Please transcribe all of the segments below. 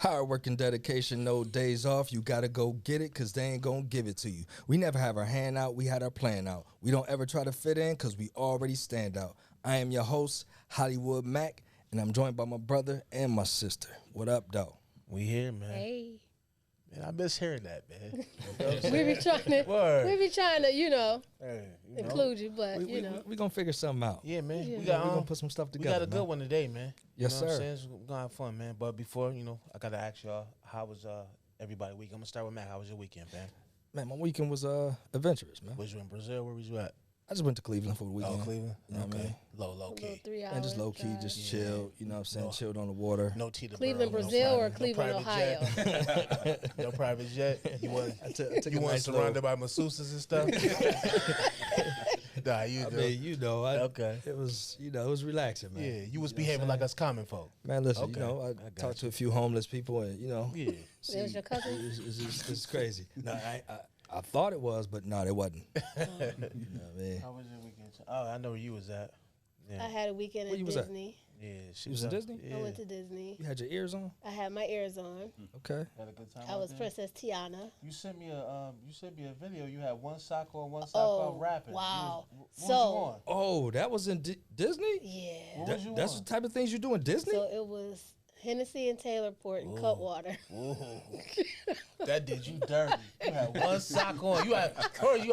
Hard work and dedication, no days off. You gotta go get it, cause they ain't gonna give it to you. We never have our hand out, we had our plan out. We don't ever try to fit in, cause we already stand out. I am your host, Hollywood Mac, and I'm joined by my brother and my sister. What up, though? We here, man. Hey. Man, I miss hearing that, man. We be trying to, include you, but we gonna figure something out. Yeah, man. Yeah. We gonna put some stuff we together. got a good one today, man. Yes, you know sir. What I'm saying? We're gonna have fun, man. But before, I gotta ask y'all, how was everybody week? I'm gonna start with Mac. How was your weekend, man? Man, my weekend was adventurous, man. Was you in Brazil? Where was you at? I just went to Cleveland for the weekend. Oh, Cleveland. You know what I mean? Low key. 3 hours. And just low key, drive. just chilled. You know what I'm saying? Chilled on the water. No tea to Cleveland, burn, Brazil, or no Cleveland, private Ohio? jet. No private jet. You weren't I took you a weren't nice surrounded little, by masseuses and stuff. Nah, you I do. mean, Okay. It was, it was relaxing, man. Yeah, you was know what I'm behaving saying? like us common folk. Man, listen, Okay. I got talked to you. a few homeless people, and Yeah. see, It was your cousin? It's crazy. No, I thought it was, but no, it wasn't. You know what I mean? How was your weekend? Oh, I know where you was at. Yeah. I had a weekend Where at you was at? Disney. Yeah, she You was in up- Disney? Yeah. I went to Disney. You had your ears on? I had my ears on. Okay. Had a good time. I out was there? Princess Tiana. You sent me a video. You had one sock on, one sock Oh, off, rapping. wow. What So- was you on? Oh, that was in Disney? Yeah. What was you That's on? the type of things you do in Disney? So it was Hennessy and Taylor Port and Cutwater. Ooh. That did you dirty. You had one sock on. You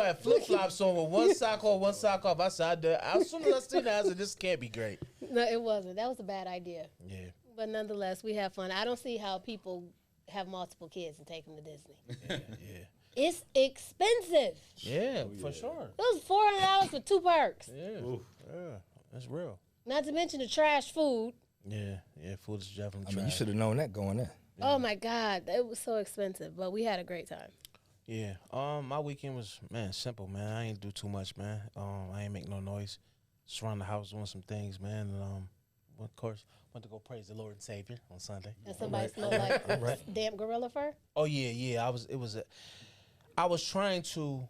had flip flops on with one sock on, one sock off. I said, as soon as I seen that, I said, this can't be great. No, it wasn't. That was a bad idea. Yeah. But nonetheless, we had fun. I don't see how people have multiple kids and take them to Disney. Yeah. It's expensive. Yeah, for sure. It was $400 for 2 perks. Yeah. Yeah. That's real. Not to mention the trash food. Yeah. Food is definitely I mean, you trash. should have known that going in. Oh my God, it was so expensive, but we had a great time. Yeah. My weekend was, man, simple, man. I ain't do too much, man. I ain't make no noise. Just around the house doing some things, man. And of course, went to go praise the Lord and Savior on Sunday. And somebody smelled like damn gorilla fur. Oh yeah. I was trying to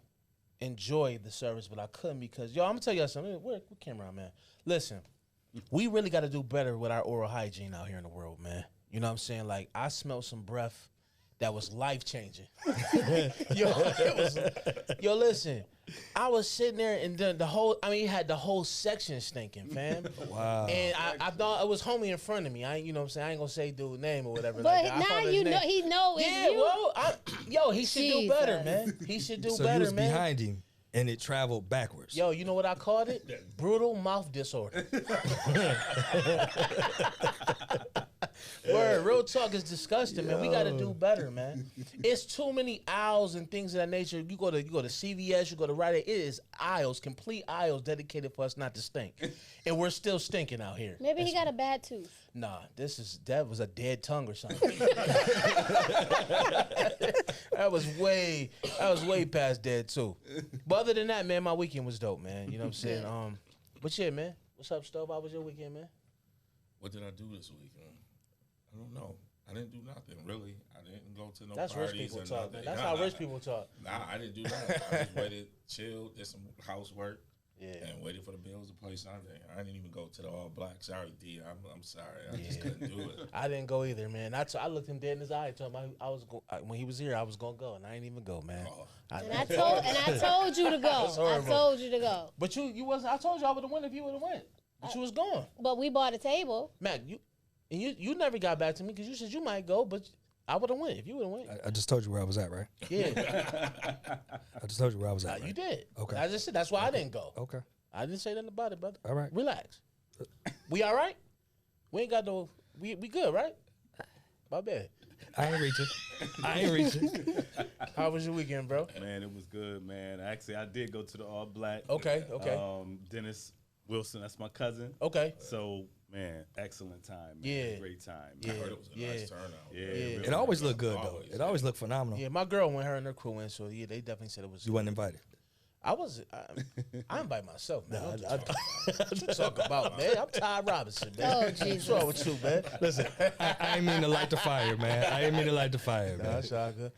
enjoy the service, but I couldn't because I'm gonna tell you something. Where camera, man? Listen, we really got to do better with our oral hygiene out here in the world, man. You know what I'm saying? Like, I smelled some breath that was life-changing. Yo, listen, I was sitting there and then you had the whole section stinking, fam. Wow. And I thought it was homie in front of me. You know what I'm saying? I ain't gonna say dude's name or whatever. But like that. I now found his you name. know he know it's Yeah, you. well, he should do better, Jesus. man. He should do So better, you was man. behind him, and it traveled backwards. Yo, you know what I called it? Brutal mouth disorder. Word, real talk is disgusting, man. We gotta do better, man. It's too many aisles and things of that nature. You go to CVS, you go to Rite Aid. It is aisles, complete aisles dedicated for us not to stink, and we're still stinking out here. Maybe he got a bad tooth. Nah, that was a dead tongue or something. that was way past dead too. But other than that, man, my weekend was dope, man. You know what I'm saying? But yeah, man. What's up, Stove? How was your weekend, man? What did I do this weekend? I don't know. I didn't do nothing, really. I didn't go to no That's rich parties people or talk, nothing. man. That's how rich people talk. Nah, I didn't do that. I just waited, chilled, did some housework, Yeah. and waited for the bills to play Sunday. I didn't even go to the All Black. Sorry, D. I'm sorry. I just couldn't do it. I didn't go either, man. I looked him dead in his eye. I told him when he was here, I was gonna go, and I didn't even go, man. Oh. And I told you to go. I horrible. told you to go. But you wasn't. I told you I would have went if you would have went. But you was gone, But we bought a table. Mac. You never got back to me because you said you might go, but I would have went if you would have went. I just told you where I was at, right? Yeah, I just told you where I was at. you Right? did. Okay. I just said that's why I didn't go. Okay. I didn't say nothing about it, brother. All right. Relax. We all right? We ain't got no. We good, right? My bad. I ain't reaching. How was your weekend, bro? Man, it was good, man. Actually, I did go to the All Black. Okay. Dennis Wilson, that's my cousin. Okay. So, man, excellent time. Man. Yeah. Great time. Yeah. I heard it was a nice turnout. Yeah. Yeah. It always looked good, though. Always. It always looked phenomenal. Yeah, my girl went, her and her crew went, so yeah, they definitely said it was. You wasn't invited. I was. I invite myself, man. I talk about, man. I'm Ty Robinson, man. Oh, What's Jesus. wrong with you, man? Listen, I ain't mean to light the fire, man. Nah, that's all good.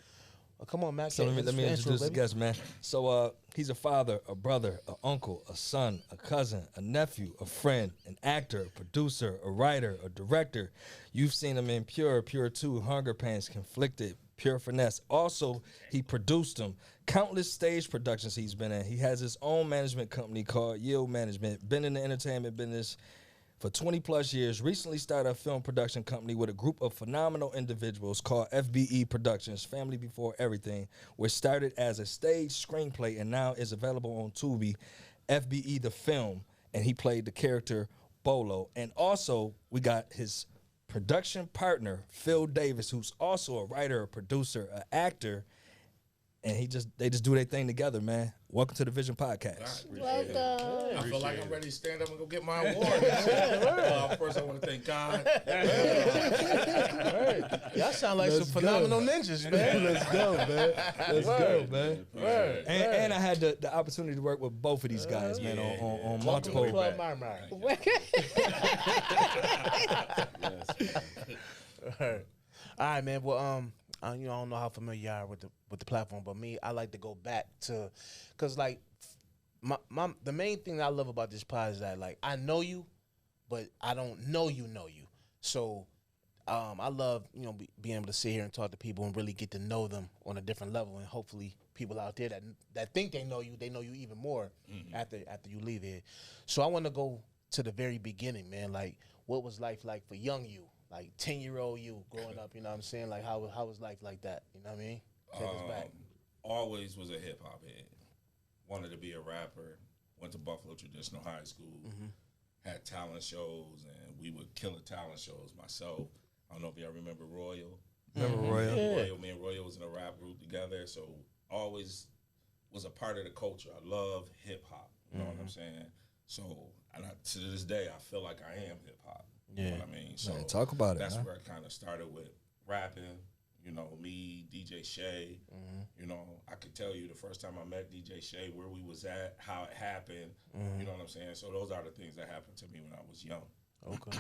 Well, come on, Mac. So let me introduce the guest, man. So He's a father, a brother, an uncle, a son, a cousin, a nephew, a friend, an actor, a producer, a writer, a director. You've seen him in Pure, Pure 2, Hunger Pains, Conflicted, Pure Finesse. Also, he produced them. Countless stage productions he's been in. He has his own management company called Yield Management. Been in the entertainment business for 20 plus years. Recently started a film production company with a group of phenomenal individuals called FBE Productions, Family Before Everything, which started as a stage screenplay and now is available on Tubi, FBE the film, and he played the character Bolo. And also, we got his production partner, Phil Davis, who's also a writer, a producer, an actor, and they just do their thing together, man. Welcome to the Vision Podcast. Welcome. I feel like I'm ready to stand up and go get my award. First, I want to thank God. Y'all sound like some phenomenal ninjas, man. Let's go, man. Let's go, man. And I had the opportunity to work with both of these guys, man, on multiple. Club Marmar. All right, man. Well, I don't know how familiar you are with the platform, but me, I like to go back to, cause like, the main thing that I love about this pod is that like I know you, but I don't know you. So, I love being able to sit here and talk to people and really get to know them on a different level, and hopefully people out there that think they know you even more after you leave here. So I want to go to the very beginning, man. Like, what was life like for young you? Like 10-year-old you growing up, you know what I'm saying? Like how was life like that? You know what I mean? Take us back. Always was a hip hop head. Wanted to be a rapper. Went to Buffalo Traditional High School. Had talent shows, and we would kill the talent shows myself. I don't know if y'all remember Royal. Remember Royal? Royal, me and Royal was in a rap group together, so always was a part of the culture. I love hip hop. You know what I'm saying? So, to this day, I feel like I am hip hop. You know what I mean? So man, talk about it. That's man. where I kind of started with rapping. Me, DJ Shay. You know, I could tell you the first time I met DJ Shay, where we was at, how it happened. You know what I'm saying? So those are the things that happened to me when I was young. Okay.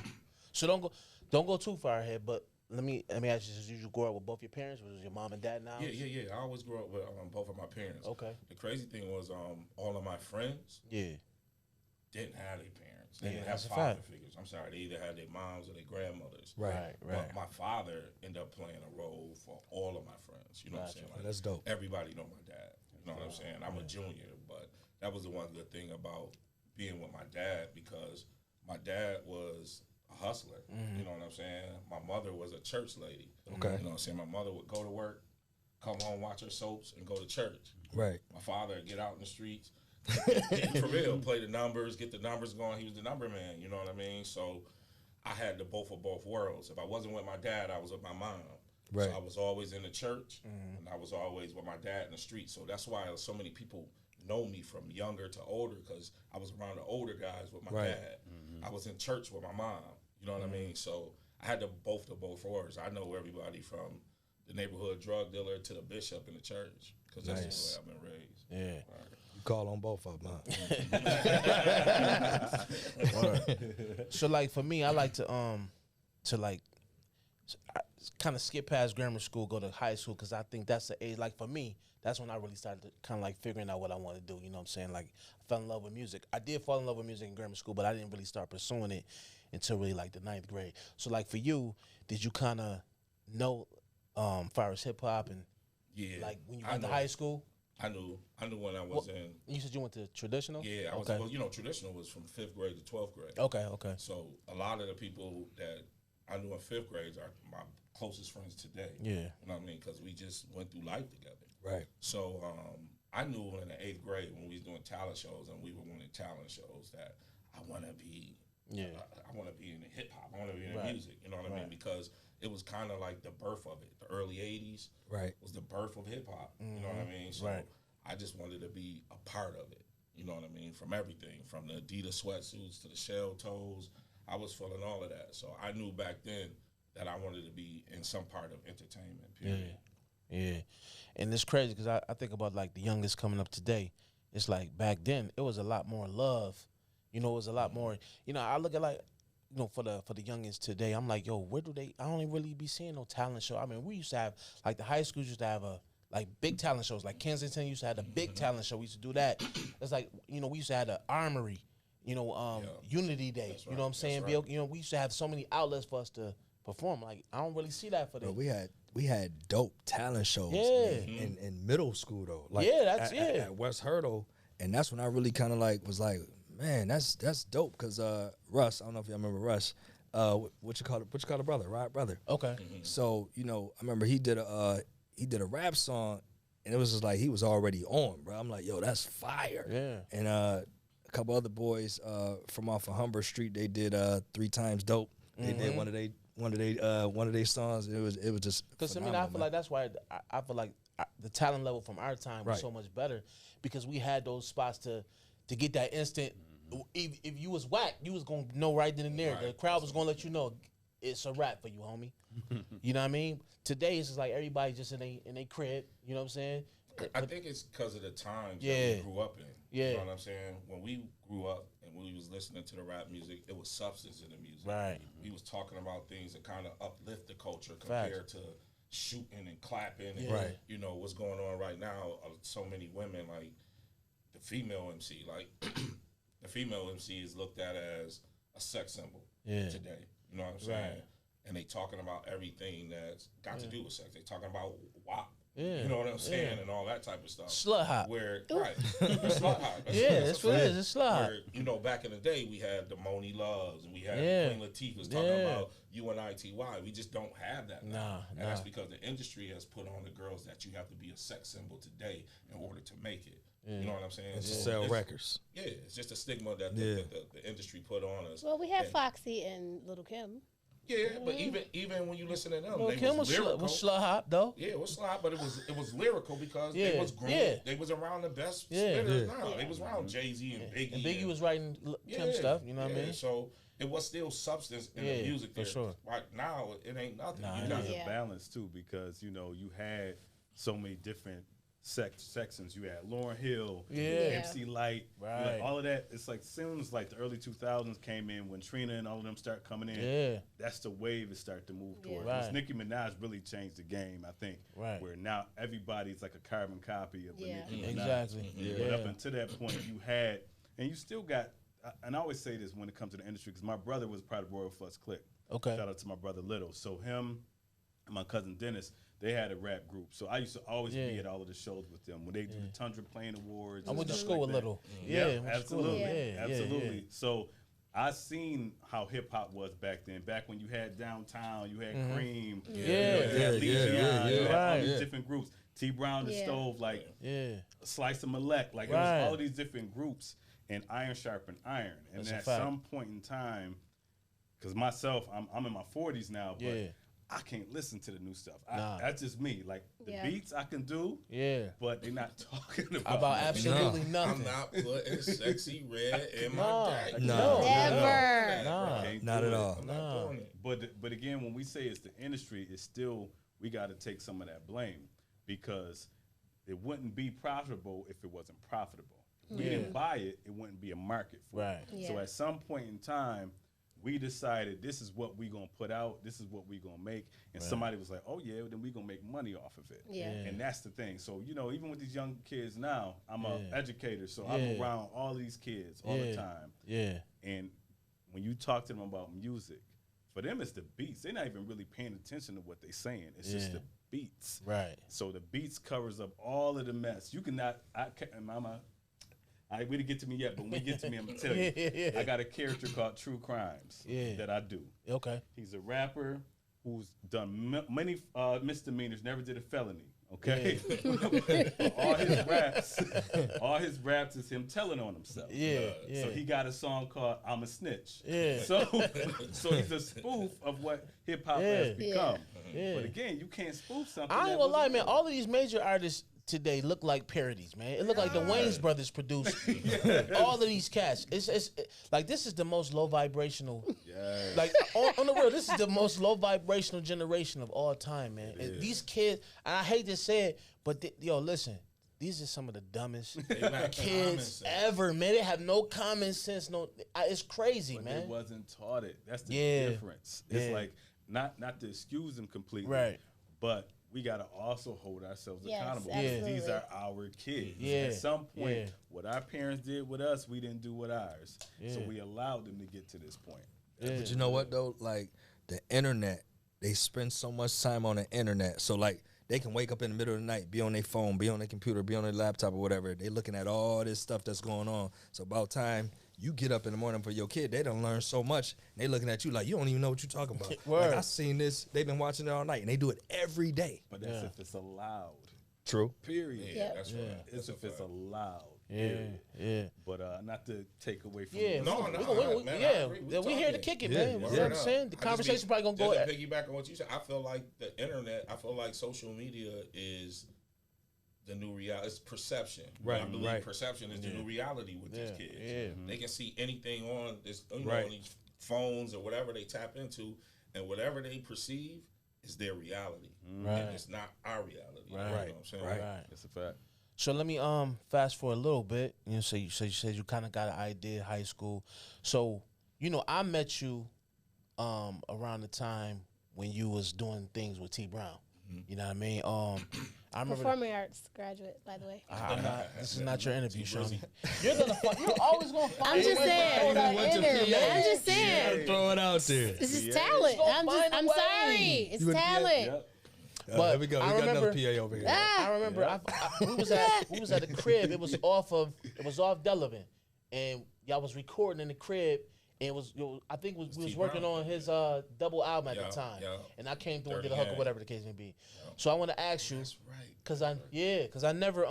So don't go too far ahead, but let me ask you, did you grow up with both your parents? Was your mom and dad now? Yeah. I always grew up with both of my parents. Okay. The crazy thing was all of my friends didn't have their parents. They didn't have father figures. I'm sorry, they either had their moms or their grandmothers. Right. But my father ended up playing a role for all of my friends. You know what I'm saying? Like, that's dope. Everybody know my dad. You know what I'm saying? I'm a junior, but that was the one good thing about being with my dad, because my dad was a hustler. You know what I'm saying? My mother was a church lady. Okay. You know what I'm saying? My mother would go to work, come home, watch her soaps, and go to church. Right. My father would get out in the streets, for real, play the numbers, get the numbers going. He was the number man, you know what I mean? So I had the both of both worlds. If I wasn't with my dad, I was with my mom. Right. So I was always in the church, and I was always with my dad in the street. So that's why so many people know me from younger to older, because I was around the older guys with my dad. I was in church with my mom, you know what I mean? So I had the both worlds. I know everybody from the neighborhood drug dealer to the bishop in the church, because that's just the way I've been raised. Yeah. Call on both of them. So like for me, I like to kind of skip past grammar school, go to high school, because I think that's the age. Like for me, that's when I really started to kind of like figuring out what I want to do. You know what I'm saying? Like I fell in love with music. I did fall in love with music in grammar school, but I didn't really start pursuing it until really like the 9th grade. So like for you, did you kind of know far as hip hop and like when you went to high school? I knew when I was in. You said you went to traditional? Yeah, I was. Okay. Well, traditional was from 5th grade to 12th grade. Okay. So a lot of the people that I knew in 5th grade are my closest friends today. Yeah. You know what I mean? Because we just went through life together. Right. So I knew in the 8th grade when we was doing talent shows and we were winning talent shows that I want to be. Yeah. I want to be in the hip hop. I want to be in the music. You know what I mean? Because it was kind of like the birth of it. The early 80s was the birth of hip hop. You know what I mean? So I just wanted to be a part of it. You know what I mean? From everything, from the Adidas sweatsuits to the shell toes, I was feeling all of that. So I knew back then that I wanted to be in some part of entertainment, period. Yeah. And it's crazy because I think about like the youngest coming up today. It's like back then, it was a lot more love. It was a lot more, I look at like, for the youngins today, I'm like, yo, where do they? I don't even really be seeing no talent show. I mean, we used to have like the high schools used to have like big talent shows. Like Kensington used to have a big talent show. We used to do that. It's like, you know, we used to have the Armory, you know, Unity Day. That's You know what I'm saying? right. You know, we used to have so many outlets for us to perform. Like, I don't really see that for them. But we had dope talent shows in middle school though. Like at West Hurdle, and that's when I really kind of like was like, man, that's dope. Cause Russ, I don't know if y'all remember Russ. What you call it, brother, right? Brother. Okay. So, you know, I remember he did a rap song, and it was just like he was already on, bro. I'm like, yo, that's fire. Yeah. And a couple other boys from off of Humber Street, they did 3 Times Dope. They did one of their songs. It was just because I mean, I feel like that's why I feel like the talent level from our time was so much better because we had those spots to get that instant. If you was whack, you was gonna know right then and there. Right. The crowd was gonna let you know it's a rap for you, homie. You know what I mean? Today it's just like everybody just in they crib. You know what I'm saying? I think it's because of the times that we grew up in. Yeah. You know what I'm saying? When we grew up and we was listening to the rap music, it was substance in the music. Right. We was talking about things that kind of uplift the culture compared to shooting and clapping and you know what's going on right now. So many women, like the female MC, like the female MC is looked at as a sex symbol today. You know what I'm saying? Right. And they talking about everything that's got to do with sex. They talking about WAP. You know what I'm saying? And all that type of stuff. Slut hop. Where, right. Slut hop. That's what it is. It's slut hop. Where, you know, back in the day, we had the Moni Loves, and we had Queen Latifah's talking about UNITY. We just don't have that now. And that's because the industry has put on the girls that you have to be a sex symbol today in order to make it. You know what I'm saying? And to sell records. Yeah, it's just a stigma that the industry put on us. Well, we had Foxy and Little Kim. Yeah, but even when you listen to them, they was lyrical. Was slut hop though? Yeah, it was slut hop, but it was lyrical because they was grown. They was around the best spitters now. They was around Jay-Z and Biggie. And Biggie was writing Kim stuff. You know what I mean? So it was still substance in the music. For sure. Right now, it ain't nothing. And there's a balance too because you know you had so many different sections. You had Lauryn Hill, MC Light, like all of that. It's like soon like the early 2000s came in when Trina and all of them start coming in. That's the wave it started to move towards. Because Nicki Minaj really changed the game, I think. Where now everybody's like a carbon copy of Nicki Minaj. Exactly. But up until that point, you had, and you still got. And I always say this when it comes to the industry because my brother was part of Royal Flush Clique. Okay. Shout out to my brother Little. So him and my cousin Dennis. They had a rap group, so I used to always be at all of the shows with them when they do the Tundra Playing Awards. I went to school like a little. Absolutely, absolutely. So I seen how hip hop was back then. Back when you had Downtown, you had Cream, you had Legion, you had all these different groups. T Brown the Stove, like Slice of Malek, like it was all of these different groups, and Iron Sharpened Iron. And at some point in time, because myself, I'm in my 40s now, but I can't listen to the new stuff. That's just me. Like the beats I can do, but they're not talking about absolutely nothing. I'm not putting Sexy Red in my jacket. Never. Not at all. I'm not doing it. But again, when we say it's the industry, it's still we got to take some of that blame because it wouldn't be profitable if it wasn't profitable. If we didn't buy it, it wouldn't be a market for it. So at some point in time, we decided this is what we gonna put out, this is what we gonna make, and somebody was like, "Oh yeah, then we gonna make money off of it." And that's the thing. So you know, even with these young kids now, I'm an educator, so I'm around all these kids all the time. And when you talk to them about music, for them it's the beats. They're not even really paying attention to what they're saying. It's just the beats. So the beats covers up all of the mess. You cannot. We didn't get to me yet, but when we get to me, I'm gonna tell you. I got a character called True Crimes that I do. Okay. He's a rapper who's done many misdemeanors, never did a felony. Okay. all his raps is him telling on himself. So he got a song called "I'm a Snitch." So he's a spoof of what hip hop has become. But again, you can't spoof something. I ain't gonna lie, man. All of these major artists today look like parodies, man. It look like the Wayans brothers produced all of these cats. It's like this is the most low vibrational. Like on the real, this is the most low vibrational generation of all time, man. And these kids, and I hate to say it, but listen, these are some of the dumbest kids ever, man. They have no common sense. It's crazy, but man. They wasn't taught it. That's the difference. It's like not to excuse them completely, but we got to also hold ourselves Yes, accountable. absolutely. These are our kids. Yeah, At some point, yeah. what our parents did with us, we didn't do with ours. So Yeah. we allowed them to get to this point. But you know what though? Like the internet, they spend so much time on the internet. So like they can wake up in the middle of the night, be on their phone, be on their computer, be on their laptop or whatever. They looking at all this stuff that's going on. So about time you get up in the morning for your kid, they done learn so much. They looking at you like you don't even know what you're talking about. Like I seen this, they've been watching it all night and they do it every day. But that's if it's allowed. True. Period. Yeah, Yep. that's right. It's if it's allowed. Yeah, yeah. But not to take away from Yeah, No, we, no, we, man, I yeah, agree. we here to talking. kick it, Yeah, man. yeah. You know what I'm saying? The conversation probably gonna go. Just to piggyback on what you said, I feel like the internet, I feel like social media is the new reality. It's perception. Right, I believe right. perception is the new reality with these Yeah, kids. yeah. They can see anything on this, you know, Right. on these phones or whatever they tap into, and whatever they perceive is their reality. Right. And it's not our reality. You know Right. what I'm saying? Right. It's a fact. So let me fast forward a little bit. You know, so you said you kind of got an idea in high school. So you know, I met you around the time when you was doing things with T Brown. You know what I mean? I remember. Performing arts graduate, by the way. This is not your interview, Shawnee. You're always gonna find. I'm just saying. I'm just saying. Throw it out there. This is talent. I'm sorry. It's talent. Yep. But there we go. We I got another remember- PA over here. Ah, I remember we was at the crib. It was off Delavan, and y'all was recording in the crib. And I think we was T. working Brown. on his double album at Yeah, the time, yeah. and I came through and Dirty did a hook or Hand. whatever the case may be. So I want to ask you, That's right. cause I never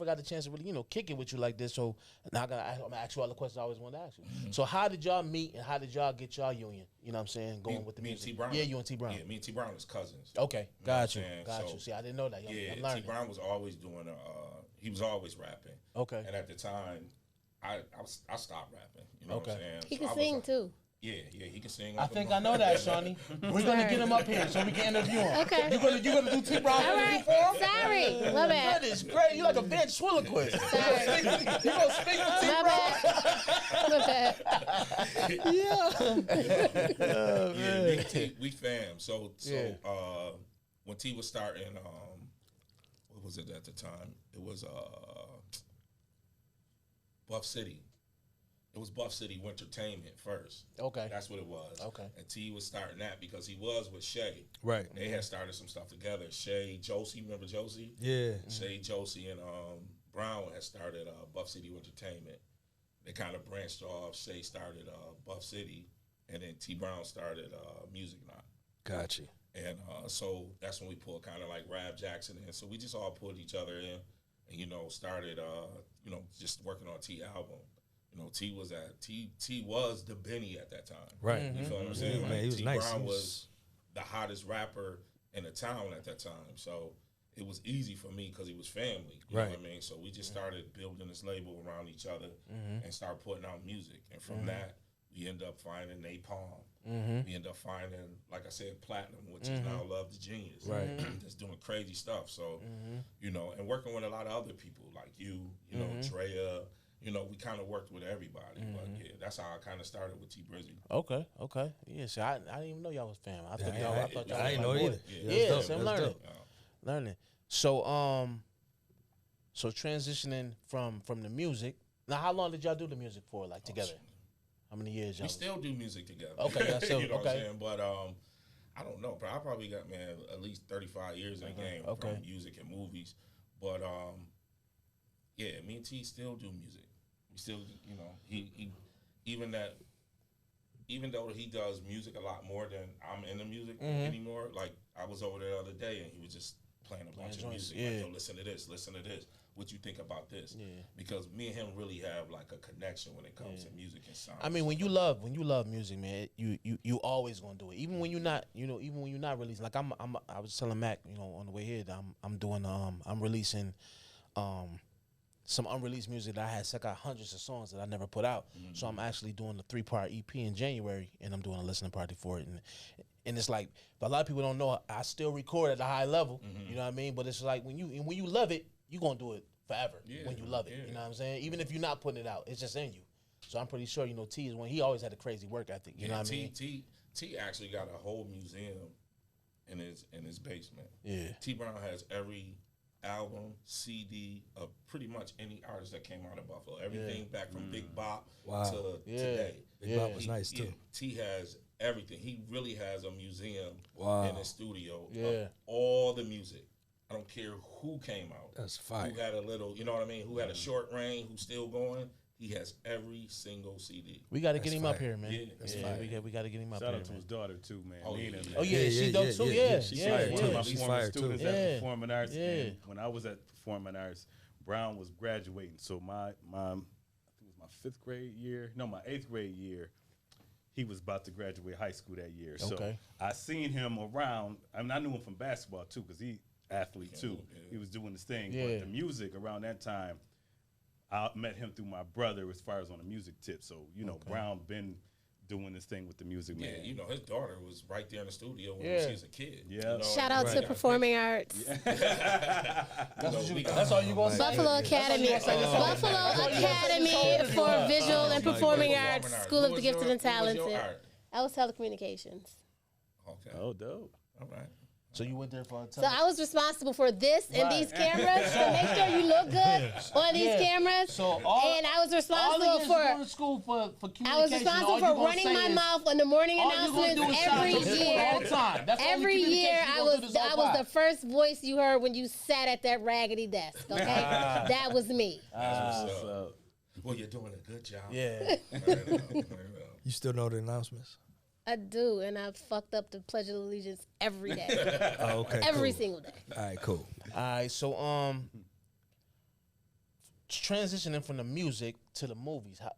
got the chance to really kick it with you like this. So now I'm gonna ask you all the questions I always wanted to ask you. So how did y'all meet and how did y'all get y'all union? You know what I'm saying? Going with the Me and music. T. Brown? Yeah, you and T Brown. Yeah, me and T. Brown is cousins. Okay, got you, what I'm saying? got So, you. See, I didn't know that. Yeah, I'm T. learning. Brown was always doing he was always rapping. Okay. And at the time, I stopped rapping. You know Okay. what I'm saying? he So can I was sing like- too. Yeah, he can sing. I like a think I know that, Shawnee. We're gonna get him up here so we can interview him. Okay. You gonna do T Brown All interview right. for him? Sorry. My bad. That is great. You like a ventriloquist. You gonna speak to T My Brown? bad. My bad. Yeah, me and T, we fam. So Yeah. when T was starting, what was it at the time? It was Buff City. It was Buff City Wintertainment first. Okay. That's what it was. Okay. And T was starting that because he was with Shay. Right. They had started some stuff together. Shay, Josie, remember Josie? Yeah. Shay, Josie, and Brown had started Buff City Entertainment. They kind of branched off. Shay started Buff City, and then T Brown started Music Knot. Got you. And so that's when we pulled kind of like Rab Jackson in. So we just all pulled each other in, and started just working on T album. T was the Benny at that time. Right. You feel what I'm saying? Yeah, man, he was T nice. Brown He was the hottest rapper in the town at that time. So it was easy for me because he was family. You know Right. what I mean? So we just started building this label around each other and started putting out music. And from that, we end up finding Napalm. We end up finding, like I said, Platinum, which is now Love the Genius. Right. That's doing crazy stuff. So, and working with a lot of other people like you know, Drea. We kind of worked with everybody. But yeah, that's how I kind of started with T Brizzy. Okay. Yeah, see, I didn't even know y'all was fam. I thought y'all was I didn't know my boy. either. Yeah, That's so I'm dope. That's learning. dope. Learning. So so transitioning from the music. Now, how long did y'all do the music for, like together? How many years y'all? We still do music together. Okay, y'all still- you know what I'm okay. saying? But I don't know. But I probably got at least 35 years in the game Okay. from music and movies. But yeah, me and T still do music. We still, he even though he does music a lot more than I'm in the music anymore. Like I was over there the other day and he was just playing a bunch of joints, music. yeah. Like, yo, listen to this. What you think about this? Yeah. Because me and him really have like a connection when it comes to music and sound. I mean, when you love music, man, you always gonna do it. Even when you're not, even when you're not releasing. Like I was telling Mac, on the way here, that I'm releasing, some unreleased music that I had. So I got hundreds of songs that I never put out. So I'm actually doing a 3-part EP in January, and I'm doing a listening party for it. And it's like, but a lot of people don't know I still record at a high level. You know what I mean? But it's like when you love it, you gonna do it forever. Yeah, when you love it, yeah. you know what I'm saying? Even if you're not putting it out, it's just in you. So I'm pretty sure, T is one. He always had a crazy work ethic. You know what I mean? T actually got a whole museum in his basement. Yeah. T Brown has every album, CD of pretty much any artist that came out of Buffalo. Everything back from Big Bop to today. Big Bop was nice too. T has everything. He really has a museum in his studio of all the music. I don't care who came out. That's fire. Who had a little, you know what I mean? Who had a short reign, who's still going. He has every single CD. We got to get him up here, man. Yeah, that's we got to get him up Shout here. out to his daughter too, man. Oh, Nina, yeah. man. Oh yeah, she dope too. Yeah, She's one of my She's former fire, too. students at Performing Arts. Yeah. And when I was at Performing Arts, Brown was graduating. So my I think it was my 5th grade year. No, my 8th grade year. He was about to graduate high school that year. So I seen him around. I mean, I knew him from basketball too, because he athlete too. He was doing his thing. Yeah. But the music around that time, I met him through my brother as far as on the music tip. So, you know, Brown been doing this thing with the music, man. Yeah, you know, his daughter was right there in the studio when she was a kid. Yeah. You know, Shout out to Performing Arts. That's all you gonna say. Buffalo Academy. Buffalo Academy for Visual and Performing Arts, School of the Gifted and Talented. I was telecommunications. Okay. Oh, dope. All right. So you went there for a So I was responsible for this and these cameras to make sure you look good on these cameras. So and I was responsible for school for communication. I was responsible for running my mouth on the morning announcements every year. Every year I was the first voice you heard when you sat at that raggedy desk. Okay, that was me. Well, you're doing a good job. Yeah. You still know the announcements? I do, and I fucked up the Pledge of Allegiance every day. Oh, okay. Every single day. All right, cool. All right, so transitioning from the music to the movies, how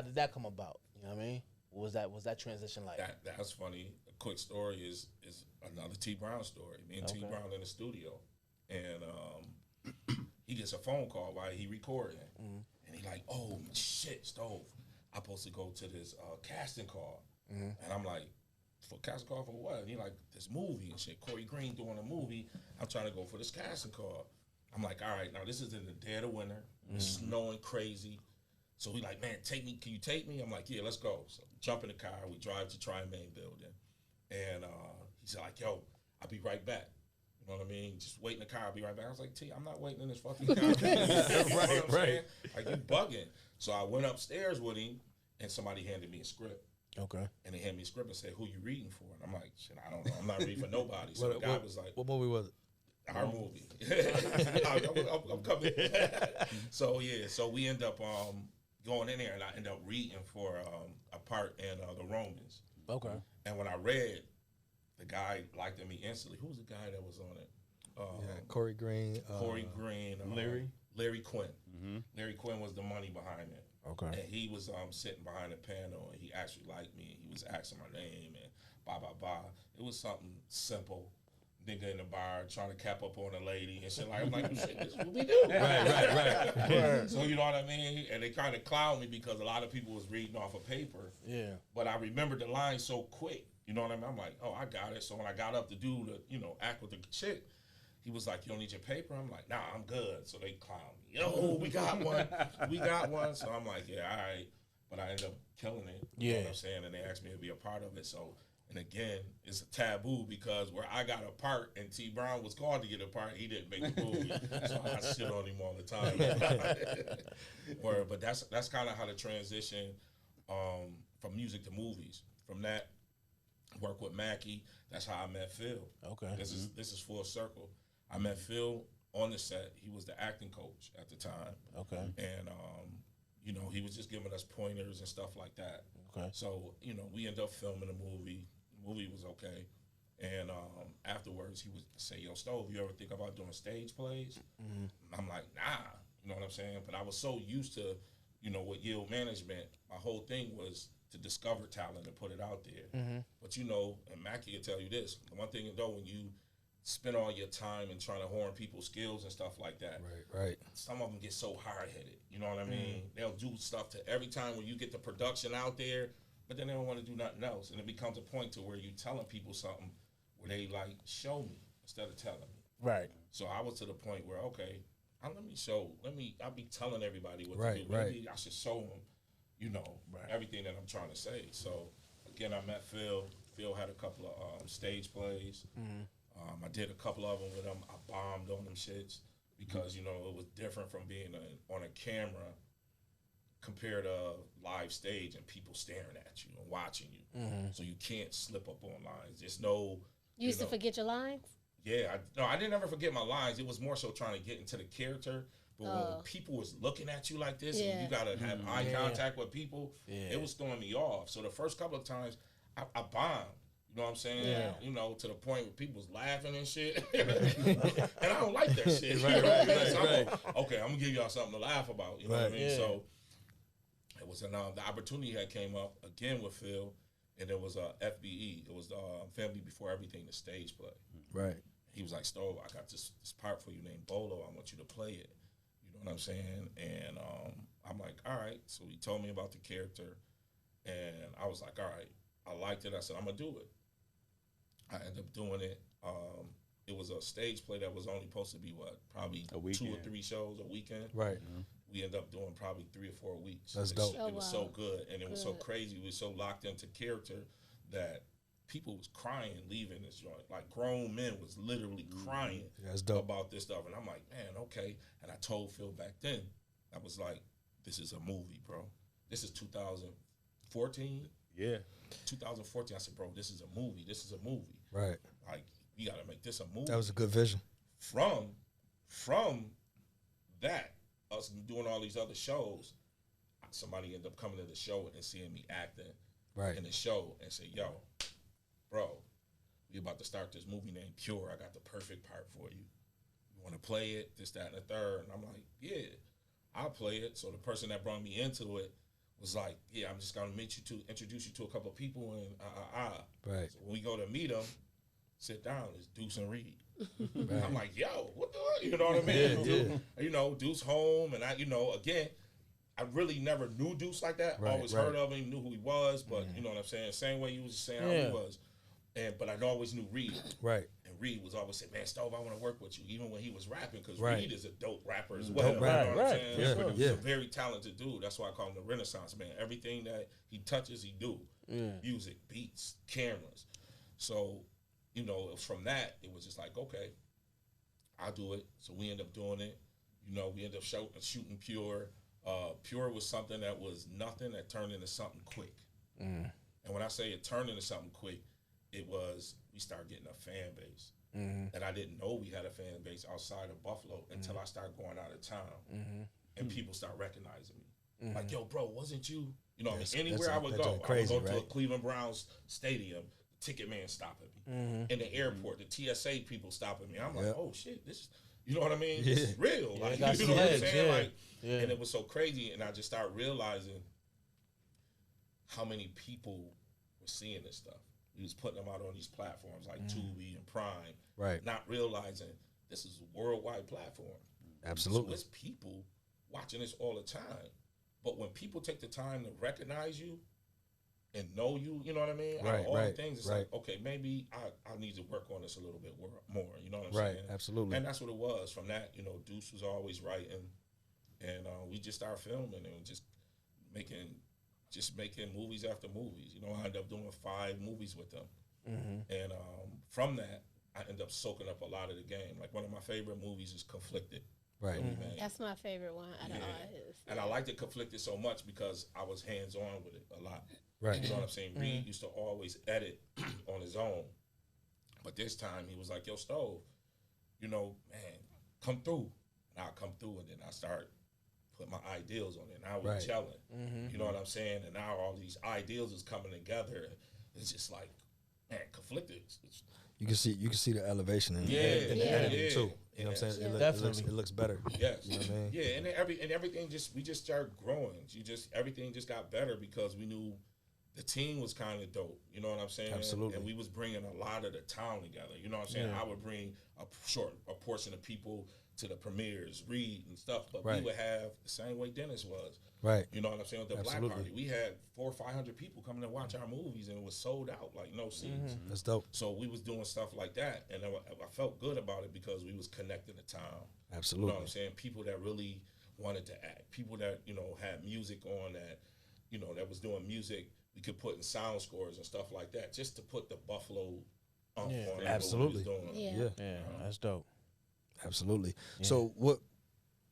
did that come about? You know what I mean? What was that transition like? That's funny. A quick story is another T Brown story. Me and T Brown in the studio, and he gets a phone call while he recording, and he like, oh shit, Stove, I'm supposed to go to this casting call, and I'm like, for casting call for what? And he like, this movie and shit. Corey Green doing a movie. I'm trying to go for this casting call. I'm like, all right, now this is in the dead of winter. It's snowing crazy. So he like, man, take me. Can you take me? I'm like, yeah, let's go. So jump in the car. We drive to Tri-Main Building, and he's like, yo, I'll be right back. You know what I mean? Just wait in the car. I'll be right back. I was like, T, I'm not waiting in this fucking car. Right. Like, you bugging. So I went upstairs with him, and somebody handed me a script. Okay. And they handed me a script and said, who you reading for? And I'm like, shit, I don't know. I'm not reading for nobody. So the guy was like, what movie was it? Our movie. I'm coming. So, yeah. So we end up going in there, and I end up reading for a part in The Romans. Okay. And when I read, the guy liked me instantly. Who was the guy that was on it? Corey Green. Larry Quinn. Larry Quinn was the money behind it. Okay. And he was sitting behind the panel, and he actually liked me. He was asking my name and blah, blah, blah. It was something simple. Nigga in the bar trying to cap up on a lady and shit. Like, I'm like, shit, this is what we do. Right. So, you know what I mean? And they kind of clowned me because a lot of people was reading off of paper. Yeah. But I remembered the line so quick. You know what I mean? I'm like, oh, I got it. So when I got up to do the, act with the chick, he was like, you don't need your paper? I'm like, nah, I'm good. So they clown me. Yo, we got one. We got one. So I'm like, yeah, all right. But I ended up killing it. You know what I'm saying? And they asked me to be a part of it. So, and again, it's a taboo because where I got a part and T Brown was called to get a part, he didn't make the movie. So I shit on him all the time. But that's kind of how the transition from music to movies. From that, work with Mackie. That's how I met Phil. Okay. This is full circle. I met Phil on the set. He was the acting coach at the time. Okay. And he was just giving us pointers and stuff like that. Okay. So, we ended up filming the movie. The movie was okay. And afterwards he would say, yo, Stove, you ever think about doing stage plays? Mm-hmm. I'm like, nah. You know what I'm saying? But I was so used to, with yield management, my whole thing was to discover talent and put it out there. Mm-hmm. But and Mackie can tell you this, the one thing though, when you spend all your time and trying to horn people's skills and stuff like that, right. Some of them get so hard-headed, you know what I mean? They'll do stuff to every time when you get the production out there, but then they don't want to do nothing else. And it becomes a point to where you telling people something where they like, show me instead of telling me. Right. So I was to the point where, okay, I'll be telling everybody what to do. Maybe I should show them, everything that I'm trying to say. So again, I met Phil, Phil had a couple of stage plays. I did a couple of them with him. I bombed on them shits because, you know, it was different from being on a camera compared to live stage and people staring at you and watching you. So you can't slip up on lines. There's no... You used to forget your lines? Yeah. I didn't ever forget my lines. It was more so trying to get into the character. But when people was looking at you like this and you got to have eye contact with people, it was throwing me off. So the first couple of times, I bombed. You know what I'm saying? Yeah. You know, to the point where people was laughing and shit. And I don't like that shit. Okay, I'm going to give y'all something to laugh about. You know what I mean? So it was the opportunity that came up again with Phil, and it was FBE. It was Family Before Everything, the stage play. Right. He was like, Stove, I got this part for you named Bolo. I want you to play it. You know what I'm saying? And I'm like, all right. So he told me about the character, and I was like, all right. I liked it. I said, I'm going to do it. I ended up doing it. It was a stage play that was only supposed to be, probably 2 or 3 shows a weekend. Right. We ended up doing probably 3 or 4 weeks. That's dope. It was so good, and it was so crazy. We were so locked into character that people was crying leaving this joint. Like, grown men was literally crying about this stuff. And I'm like, man, okay. And I told Phil back then, I was like, this is a movie, bro. This is 2014. Yeah. 2014, I said, bro, this is a movie. This is a movie. Right. Like, we got to make this a movie. That was a good vision. From that, us doing all these other shows, somebody ended up coming to the show and seeing me acting in the show and say, yo, bro, we about to start this movie named Pure. I got the perfect part for you. You want to play it, this, that, and the third? And I'm like, yeah, I'll play it. So the person that brought me into it was like, yeah, I'm just going to introduce you to a couple of people and Right. So when we go to meet them, sit down, it's Deuce and Reed. Right. I'm like, yo, what the, you know what I mean? You know, Deuce home, and I, you know, again, I really never knew Deuce like that. I always heard of him, knew who he was, but you know what I'm saying? Same way you was saying how he was. But I always knew Reed. Right. And Reed was always saying, man, Stove, I want to work with you, even when he was rapping, because Right. Reed is a dope rapper as well. Dope rapper. You know what I'm saying? Yeah. He's a very talented dude. That's why I call him the Renaissance man. Everything that he touches, he do. Music, beats, cameras. So, you know, from that, it was just like, okay, I'll do it. So we end up doing it. You know, we end up shooting Pure. Pure was something that was nothing that turned into something quick. And when I say it turned into something quick, it was, we started getting a fan base. And I didn't know we had a fan base outside of Buffalo until I started going out of town. And people start recognizing me. Like, yo, bro, wasn't you? You know, I mean, anywhere I would go, crazy, I would go to a Cleveland Browns stadium, the ticket man stopping me. In the airport, the TSA people stopping me. I'm like, oh, shit, this is, you know what I mean? This is real. Like, you know what I'm saying? Like, and it was so crazy, and I just started realizing how many people were seeing this stuff. We was putting them out on these platforms like Tubi and Prime, not realizing this is a worldwide platform. Absolutely. So it's people watching this all the time. But when people take the time to recognize you and know you, you know what I mean? Out of all the things, it's like, okay, maybe I need to work on this a little bit more, you know what I'm saying? Absolutely. And that's what it was. From that, you know, Deuce was always writing, and we just started filming and just making movies after movies. You know, I ended up doing 5 movies with them. And from that, I ended up soaking up a lot of the game. Like, one of my favorite movies is Conflicted. Right. That's my favorite one out of all his. And I liked it Conflicted so much because I was hands-on with it a lot. Right. You know what I'm saying? Reed used to always edit on his own. But this time, he was like, yo, Stove, you know, man, come through. And I'll come through, and then I start put my ideals on it. Now we're gelling. You know what I'm saying? And now all these ideals is coming together. It's just like, man, Conflicted. You can see the elevation in the editing too. You know what I'm saying? It looks better. Yes. You know what I mean? Yeah, and everything we just started growing. Everything just got better because we knew the team was kind of dope. You know what I'm saying? Absolutely. And we was bringing a lot of the town together. You know what I'm saying? I would bring a portion of people to the premieres, Reed and stuff, but we would have the same way Dennis was. Right. You know what I'm saying? With the Black Party, we had 400 or 500 people coming to watch our movies, and it was sold out, like no seats. That's dope. So we was doing stuff like that, and I felt good about it because we was connecting the town. Absolutely. You know what I'm saying? People that really wanted to act, people that, you know, had music on that, that was doing music, we could put in sound scores and stuff like that, just to put the Buffalo on it. Absolutely. Yeah, that's dope. Absolutely. So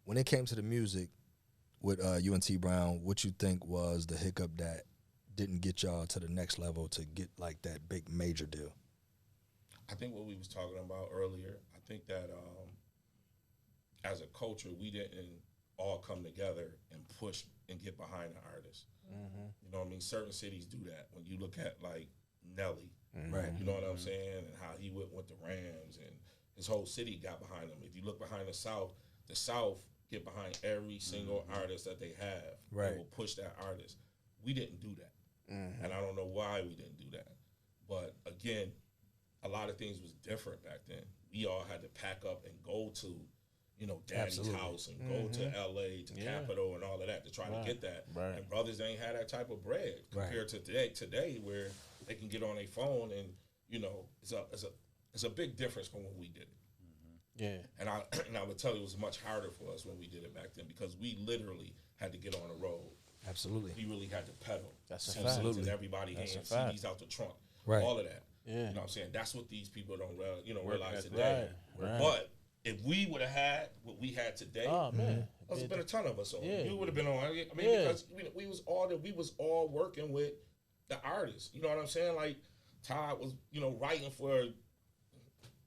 when it came to the music with UNT Brown, what you think was the hiccup that didn't get y'all to the next level to get like that big major deal? I think what we was talking about earlier, I think that as a culture, we didn't all come together and push and get behind the artists. You know what I mean? Certain cities do that. When you look at like Nelly, Right. you know what I'm saying, and how he went with the Rams and his whole city got behind him. If you look behind the South get behind every single artist that they have. Right. They will push that artist. We didn't do that. And I don't know why we didn't do that. But again, a lot of things was different back then. We all had to pack up and go to, Daddy's house and go to LA, to Capitol and all of that to try to get that. Right. And brothers ain't had that type of bread compared to today where they can get on their phone and, it's a big difference from when we did it. Yeah. And I would tell you it was much harder for us when we did it back then because we literally had to get on the road. Absolutely. We really had to pedal. That's a CDs fact. in everybody's hands, fact. CDs out the trunk, Right. all of that. Yeah. You know what I'm saying? That's what these people don't realize that's today. right. But if we would have had what we had today, Oh man. there's been a ton of us on. Yeah. You would have been on. I mean, because we was all working with the artists. You know what I'm saying? Like Todd was, writing for.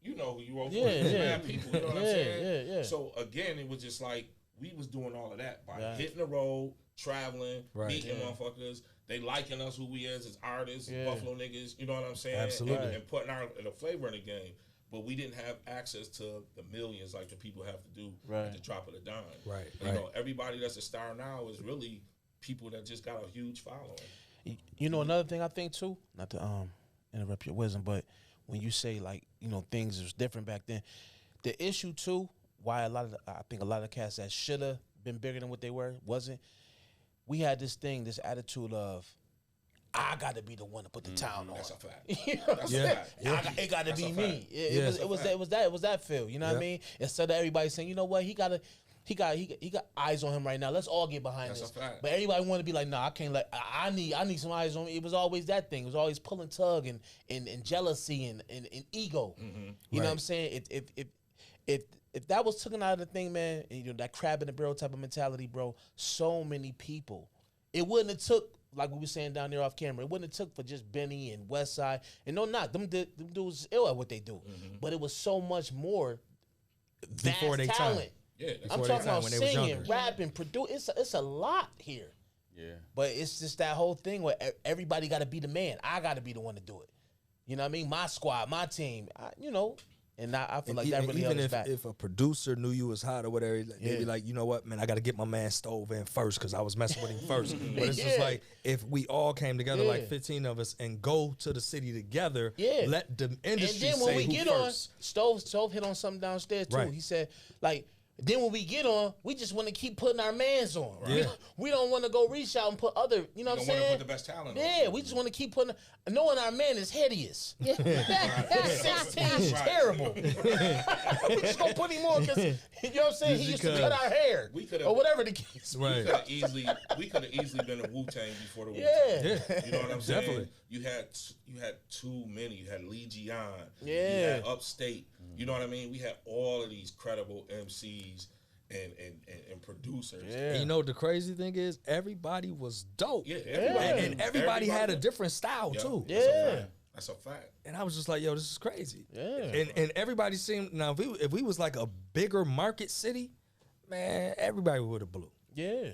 You know who you wrote for. Mad people. You know what I'm saying? Yeah. So again, it was just like we was doing all of that by hitting the road, traveling, meeting motherfuckers. They liking us who we is as artists, Buffalo niggas. You know what I'm saying? Absolutely. And putting the flavor in the game. But we didn't have access to the millions like the people have to do at the drop of the dime. Right. You know, everybody that's a star now is really people that just got a huge following. You know, another thing I think too, not to interrupt your wisdom, but when you say like, things was different back then, the issue too, why I think a lot of cats that should have been bigger than what they were wasn't. We had this attitude of, I got to be the one to put the town on. That's a fact. That's a fact. It got to be me. It was that feel. You know what I mean? Instead of everybody saying, you know what, he got eyes on him right now. Let's all get behind this. That's a fact. But everybody want to be like, nah, I can't I need some eyes on me. It was always that thing. It was always pull and tug and jealousy and ego. You know what I'm saying? If that was taken out of the thing, man, and, that crab in the barrel type of mentality, bro, so many people. It wouldn't have took, like we were saying down there off camera, it wouldn't have took for just Benny and Westside. And them dudes ill at what they do. But it was so much more Before they talent. time. Yeah, I'm talking about singing, rapping, produce. It's a lot here. Yeah. But it's just that whole thing where everybody got to be the man. I got to be the one to do it. You know what I mean? My squad, my team, And I feel like that really held us back. If a producer knew you was hot or whatever, they'd be like, you know what, man, I got to get my man Stove in first because I was messing with him first. But it's just like, if we all came together, like 15 of us, and go to the city together, let the industry and then when say we who get first. on, Stove hit on something downstairs too. Right. He said, like, then when we get on, we just want to keep putting our mans on. Right. We don't want to go reach out and put other, you know what I'm saying? We don't want to put the best talent on. Yeah, we just want to keep putting, knowing our man is hideous. That 16 is terrible. We just going to put him on because, you know what I'm saying? He used to cut our hair. Or whatever the case. Right. We could have easily been a Wu-Tang before the Wu-Tang. Yeah. You know what I'm saying? Definitely. You had too many. You had Lee Gian. Yeah. You had Upstate. You know what I mean? We had all of these credible MCs and producers. Yeah. And you know what the crazy thing is? Everybody was dope. Yeah, And everybody had a different style too. Yeah. That's a fact. And I was just like, yo, this is crazy. Yeah. And everybody seemed, now if we was like a bigger market city, man, everybody would have blew. Yeah.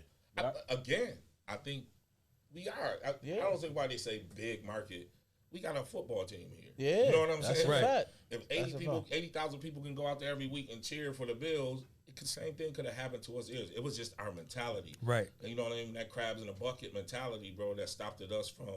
Again, I think we are. I don't think why they say big market. We got a football team here. Yeah. You know what I'm saying? Right. Right. If 80,000 people can go out there every week and cheer for the Bills, the same thing could have happened to us. It was just our mentality. Right. And you know what I mean? That crabs in a bucket mentality, bro, that stopped us from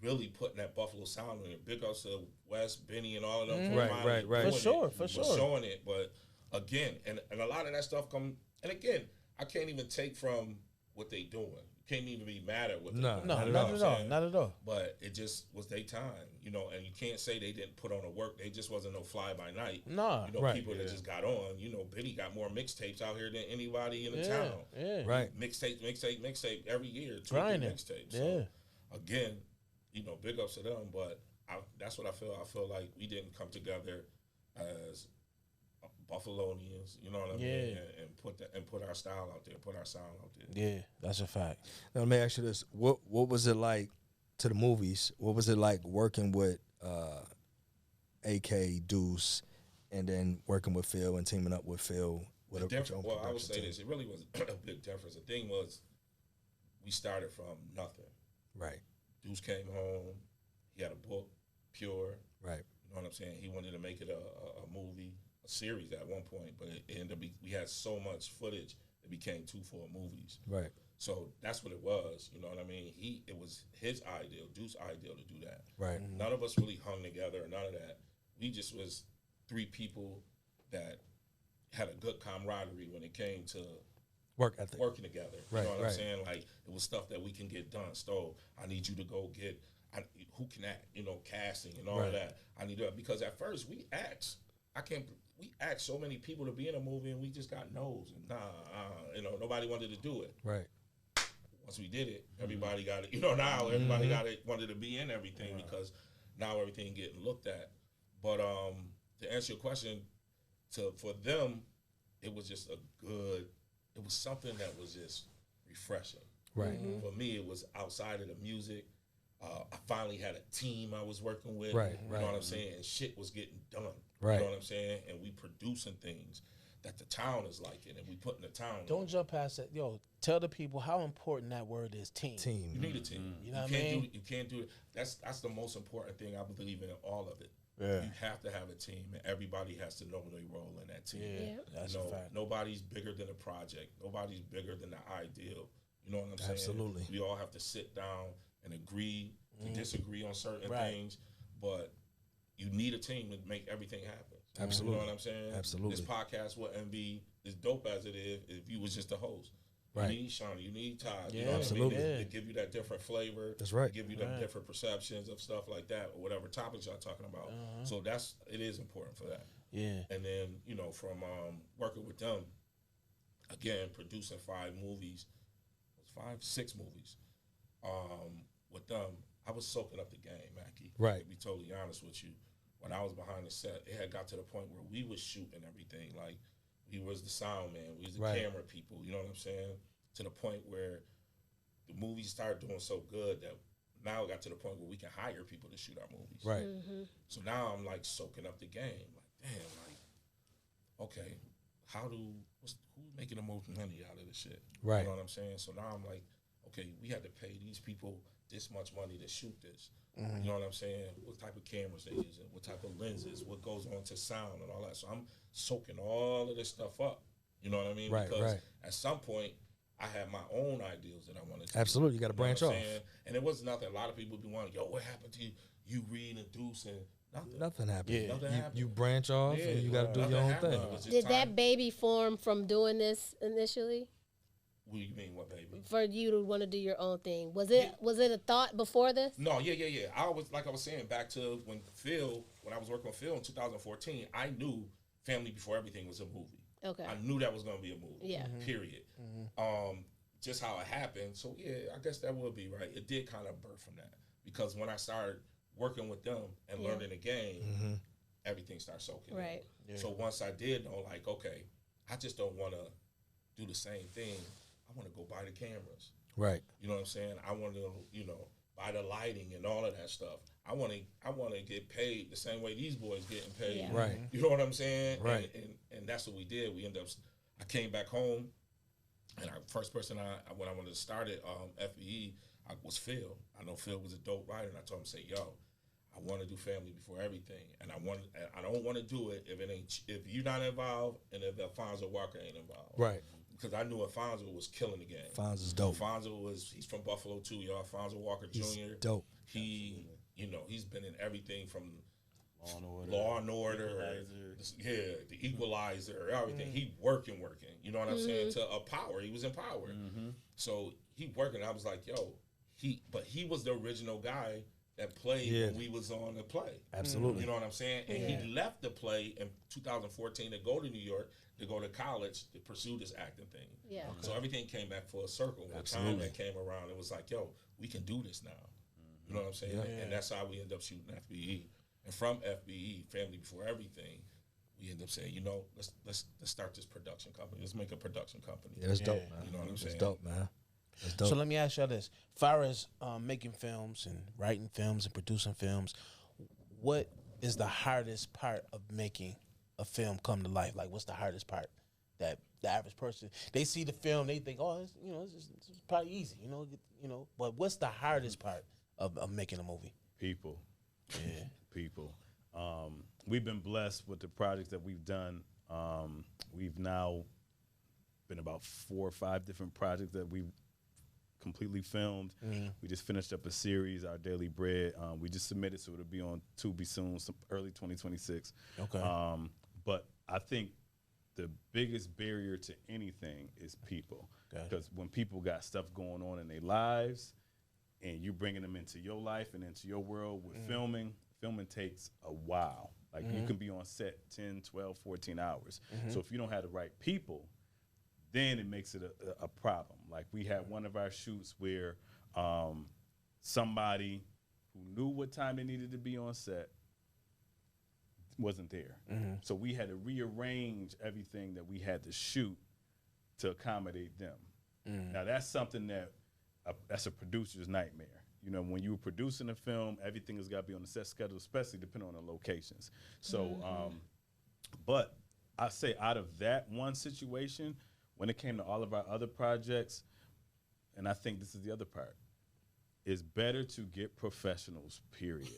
really putting that Buffalo sound in it. Big ups to Wes, Benny, and all of them. Right. For sure. Showing it. But again, and a lot of that stuff and again, I can't even take from what they doing. You can't even be mad at what they No, did, No, you not know at what I'm all. saying? Not at all. But it just was their time, you know, and you can't say they didn't put on the work. They just wasn't no fly by night. Nah. You know, Right. people that just got on. You know, Benny got more mixtapes out here than anybody in the Yeah. town. Yeah. Right. Mixtape every year. 2 Grinding. mixtapes. Yeah. So, again, you know, big ups to them. But that's what I feel. I feel like we didn't come together as Buffalonians, you know what I mean, and put our style out there, put our sound out there. Yeah, that's a fact. Now, let me ask you this: what was it like to the movies? What was it like working with AK Deuce, and then working with Phil and teaming up with Phil? With Well, I would say this: it really was a big difference. The thing was, we started from nothing. Right. Deuce came home. He had a book, Pure. Right. You know what I'm saying? He wanted to make it a movie, a series at one point, but it ended up we had so much footage it became 2 full movies. Right. So that's what it was. You know what I mean? It was his ideal, Deuce's ideal to do that. Right. None of us really hung together, none of that. We just was 3 people that had a good camaraderie when it came to Work ethic. working together. Right, You know what right. I'm saying? Like, it was stuff that we can get done. Stove, I need you to go get, who can act, you know, casting and all Right. of that. I need to, because at first we asked so many people to be in a movie and we just got no's. And you know, nobody wanted to do it. Right. Once we did it, everybody got it. You know, now everybody got it, wanted to be in everything because now everything getting looked at. But to answer your question, for them, it was just it was something that was just refreshing. Right. For me, it was outside of the music. I finally had a team I was working with. Right, You know what I'm saying? And shit was getting done. Right. You know what I'm saying? And we producing things that the town is liking and we putting the town Don't on. jump past that. Yo, tell the people how important that word is, team. Team. You need a team. You know what I can't mean? do you can't do it. That's the most important thing I believe in all of it. Yeah. You have to have a team and everybody has to know their role in that team. Yeah, Yeah. that's You know, a fact. nobody's bigger than a project. Nobody's bigger than the ideal. You know what I'm saying? Absolutely. We all have to sit down and agree to disagree on certain Right. things, but you need a team to make everything happen. Absolutely. You know what I'm saying? Absolutely. This podcast wouldn't be as dope as it is if you was just a host. Right. You need Shawnee, you need Todd. You Yeah, know what absolutely. I mean? Yeah. To give you that different flavor. That's right. To give you the different perceptions of stuff like that, or whatever topics y'all talking about. So it is important for that. Yeah. And then, you know, from working with them, again, producing 6 movies with them, I was soaking up the game, Mackie. Right. To be totally honest with you, when I was behind the set, it had got to the point where we was shooting everything. Like, we was the sound man, we was the Right. camera people, you know what I'm saying? To the point where the movies started doing so good that now it got to the point where we can hire people to shoot our movies. Right. So now I'm like soaking up the game. Like, damn, like, okay, who's making the most money out of this shit? Right. You know what I'm saying? So now I'm like, okay, we had to pay these people this much money to shoot this. You know what I'm saying? What type of cameras they using, what type of lenses, what goes on to sound and all that. So I'm soaking all of this stuff up. You know what I mean? Right, Because right. at some point, I had my own ideals that I wanted to do. Absolutely. You got to know what branch I'm off. saying? And it was nothing. A lot of people be wondering, yo, what happened to you Reed and Deuce and nothing. Nothing happened. Yeah. Nothing You happened. branch off Yeah, and you got to do nothing your own happened. thing. It was just Did time. that baby form from doing this initially What do you mean, what baby? for you to want to do your own thing? Was it a thought before this? No, yeah. I was saying, back to when I was working with Phil in 2014, I knew Family Before Everything was a movie. Okay. I knew that was going to be a movie. Yeah. Period. Just how it happened. So yeah, I guess that would be right. It did kind of birth from that, because when I started working with them and learning the game, everything started soaking. in. Right. So once I did know, like, okay, I just don't want to do the same thing. I want to go buy the cameras. Right. You know what I'm saying? I want to, buy the lighting and all of that stuff. I want to get paid the same way these boys getting paid. Yeah. Right. You know what I'm saying? Right. And that's what we did. We ended up. I came back home, and our first person when I wanted to start it, FBE, was Phil. I know Phil was a dope writer, and I told him, say, yo, I want to do Family Before Everything, and I don't want to do it if you're not involved and if Alfonso Walker ain't involved. Right. Because I knew Alfonso was killing the game. Fonzo's dope. He's from Buffalo too, y'all. Alfonso Walker He's Jr. dope. He's been in everything from Law Law and Order, and Order, Equalizer. the Equalizer, everything. He working. You know what I'm saying? To a power, he was in power. So he working. I was like, yo, but he was the original guy that played when we was on the play. Absolutely. You know what I'm saying? And he left the play in 2014 to go to New York, to go to college, to pursue this acting thing. Yeah. Okay. So everything came back full circle. When time that came around, it was like, yo, we can do this now. You know what I'm saying? Yeah. And that's how we end up shooting FBE. And from FBE, Family Before Everything, we end up saying, you know, let's start this production company. Let's make a production company. Yeah, that's dope, man. You know what I'm saying? It's dope, man. That's dope. So let me ask y'all this: far as making films and writing films and producing films, what is the hardest part of making a film come to life? Like, what's the hardest part that the average person, they see the film, they think, oh, it's, you know, it's probably easy, you know. But what's the hardest part of making a movie? People. Yeah. People. We've been blessed with the projects that we've done. We've now been about 4 or 5 different projects that we've completely filmed. We just finished up a series, Our Daily Bread. We just submitted, so it'll be on Tubi soon, early 2026. Okay. But I think the biggest barrier to anything is people. Because when people got stuff going on in their lives and you bringing them into your life and into your world with filming takes a while. Like you can be on set 10, 12, 14 hours. So if you don't have the right people, then it makes it a problem. Like we had one of our shoots where somebody who knew what time they needed to be on set wasn't there. So we had to rearrange everything that we had to shoot to accommodate them. Now that's something that that's a producer's nightmare. You know, when you were producing a film, everything has got to be on the set schedule, especially depending on the locations. So, but I say out of that one situation, when it came to all of our other projects, and I think this is the other part, it's better to get professionals, period.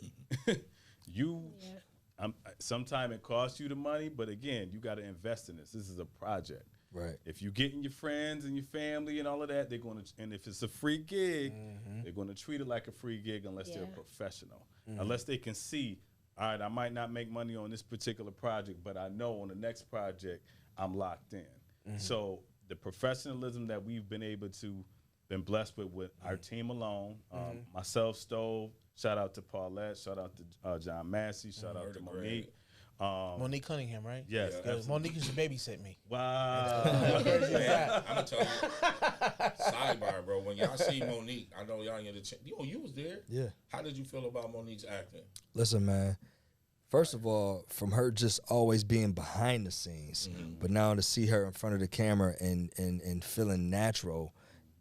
Sometimes it costs you the money, but again, you got to invest in this. This is a project. Right. If you're getting your friends and your family and all of that, they're going to, and if it's a free gig, they're going to treat it like a free gig unless they're a professional. Unless they can see, all right, I might not make money on this particular project, but I know on the next project, I'm locked in. So the professionalism that we've been able to, been blessed with our team alone, myself, Stove, shout out to Paulette, shout out to John Massey, shout out to Monique. Monique Cunningham, right? Yes. Monique used to babysit me. Wow. Man, I'm gonna tell you, sidebar, bro. When y'all see Monique, I know y'all ain't get a chance. Yo, you was there. Yeah. How did you feel about Monique's acting? Listen, man. First of all, from her just always being behind the scenes, but now to see her in front of the camera and feeling natural,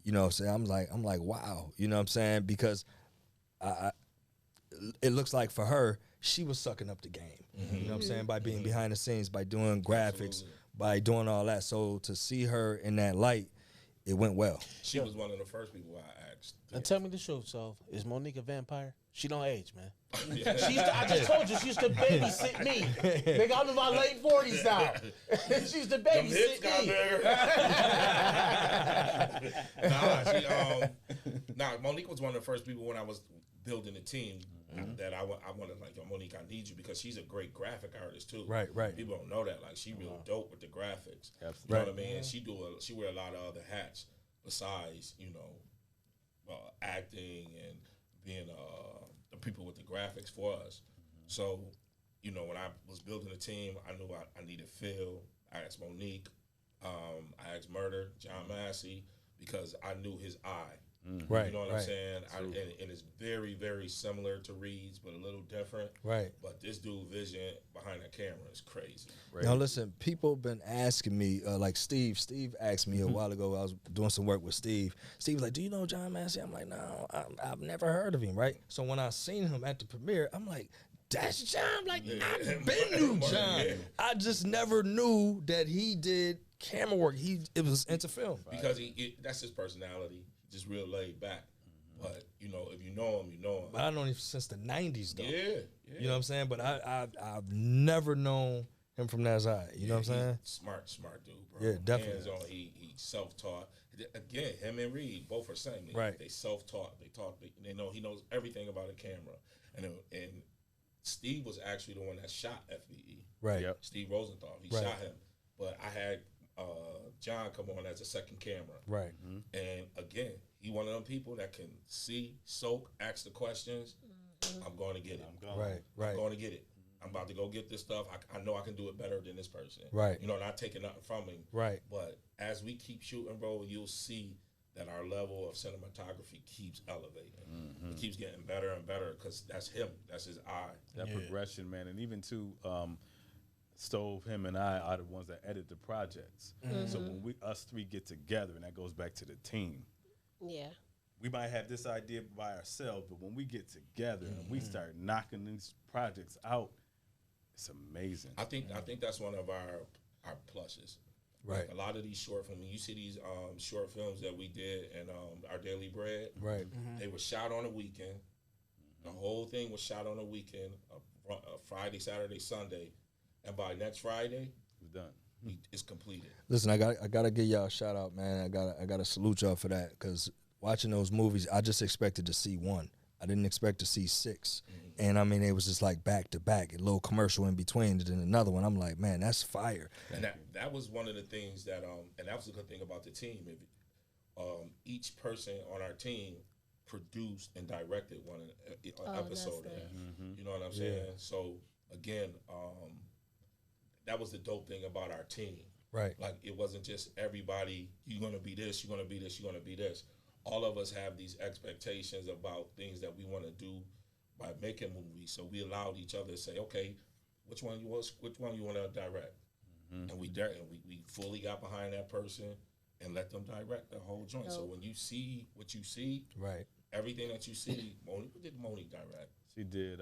you know what I'm saying? I'm like, wow. You know what I'm saying? Because it looks like for her, she was sucking up the game. You know what I'm saying? By being behind the scenes, by doing graphics, by doing all that. So to see her in that light, it went well. She was one of the first people I asked. And tell me the truth, so is Monique a vampire? She don't age, man. I just told you she used to babysit me. Nigga, I'm in my late 40s now. She used to babysit me. Monique was one of the first people when I was building a team that I wanted, like, yo, Monique, I need you, because she's a great graphic artist too. Right. People don't know that. Like, she real dope with the graphics. Absolutely. You know what I mean? And she wear a lot of other hats besides, you know, acting and being the people with the graphics for us. So, you know, when I was building a team, I knew I needed Phil. I asked Monique. I asked Murder, John Massey, because I knew his eye. Right. You know what I'm saying? And it's very, very similar to Reed's, but a little different. Right. But this dude vision behind the camera is crazy. Right. Now listen, people been asking me, like Steve asked me a while ago, I was doing some work with Steve. Steve was like, do you know John Massey? I'm like, no, I've never heard of him, right? So when I seen him at the premiere, I'm like, that's John. Like, I've been knew John. I just never knew that he did camera work. It was into film. Because that's his personality. Just real laid back. But, you know, if you know him, you know him. But I've known him since the 90s, though. Yeah. You know what I'm saying? But I've never known him from that side. You know what I'm saying? Smart dude, bro. Yeah, definitely. Hands on. He self-taught. Again, him and Reed both are same. Right. They self-taught. They talk. They know. He knows everything about a camera. And Steve was actually the one that shot FBE. Right. Yep. Steve Rosenthal. He Right. shot him. But I had John come on as a second camera. Right. And again, he one of them people that can see, soak, ask the questions. I'm going to get it. I'm going to get it. I'm about to go get this stuff. I know I can do it better than this person. Right. You know, not taking nothing from him. Right. But as we keep shooting, bro, you'll see that our level of cinematography keeps elevating. It keeps getting better and better because that's him. That's his eye. That progression, man. And even too, Stove, him and I are the ones that edit the projects. So when us three get together, and that goes back to the team. Yeah. We might have this idea by ourselves, but when we get together and we start knocking these projects out, it's amazing. I think that's one of our pluses. Right. Like a lot of these short films, you see these short films that we did and Our Daily Bread. Right. They were shot on a weekend. The whole thing was shot on a weekend, Friday, Saturday, Sunday, and by next Friday, It's done. it's completed. Listen, I gotta give y'all a shout out, man. I gotta salute y'all for that because watching those movies, I just expected to see one. I didn't expect to see 6. And I mean, it was just like back to back, a little commercial in between, and then another one. I'm like, man, that's fire. And that was one of the things that, and that was the good thing about the team. Each person on our team produced and directed one episode of that. You know what I'm saying? So again, that was the dope thing about our team. Right. Like it wasn't just everybody, you're gonna be this, you're gonna be this, you're gonna be this. All of us have these expectations about things that we want to do by making movies. So we allowed each other to say, okay, which one you want to direct? And we fully got behind that person and let them direct the whole joint. So when you see what you see, Right. everything that you see, what did Monique direct? She did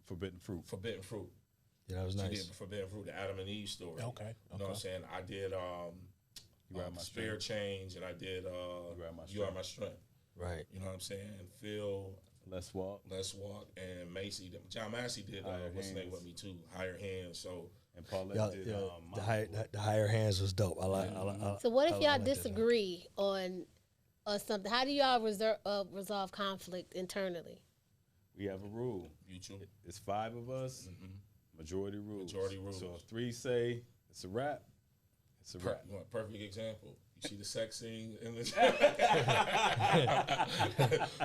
Forbidden Fruit. Forbidden Fruit. Yeah, that was She nice. did Forbidden Fruit, the Adam and Eve story. Okay. You know what I'm saying? I did You Are My Spare Strength. Change, and I did You Are My Strength. Right. You know what I'm saying? Phil, Let's Walk. and Macy. John Massey did what's the name with me too? Higher Hands. So And Paulette Y'all, did the higher hands was dope. I like. So what if I y'all like that. disagree on something? How do y'all resolve conflict internally? We have a rule. mutual. It's 5 of us. Majority rules. Majority rules. So if 3 say it's a wrap, it's a wrap. Perfect example. You see the sex scene in this.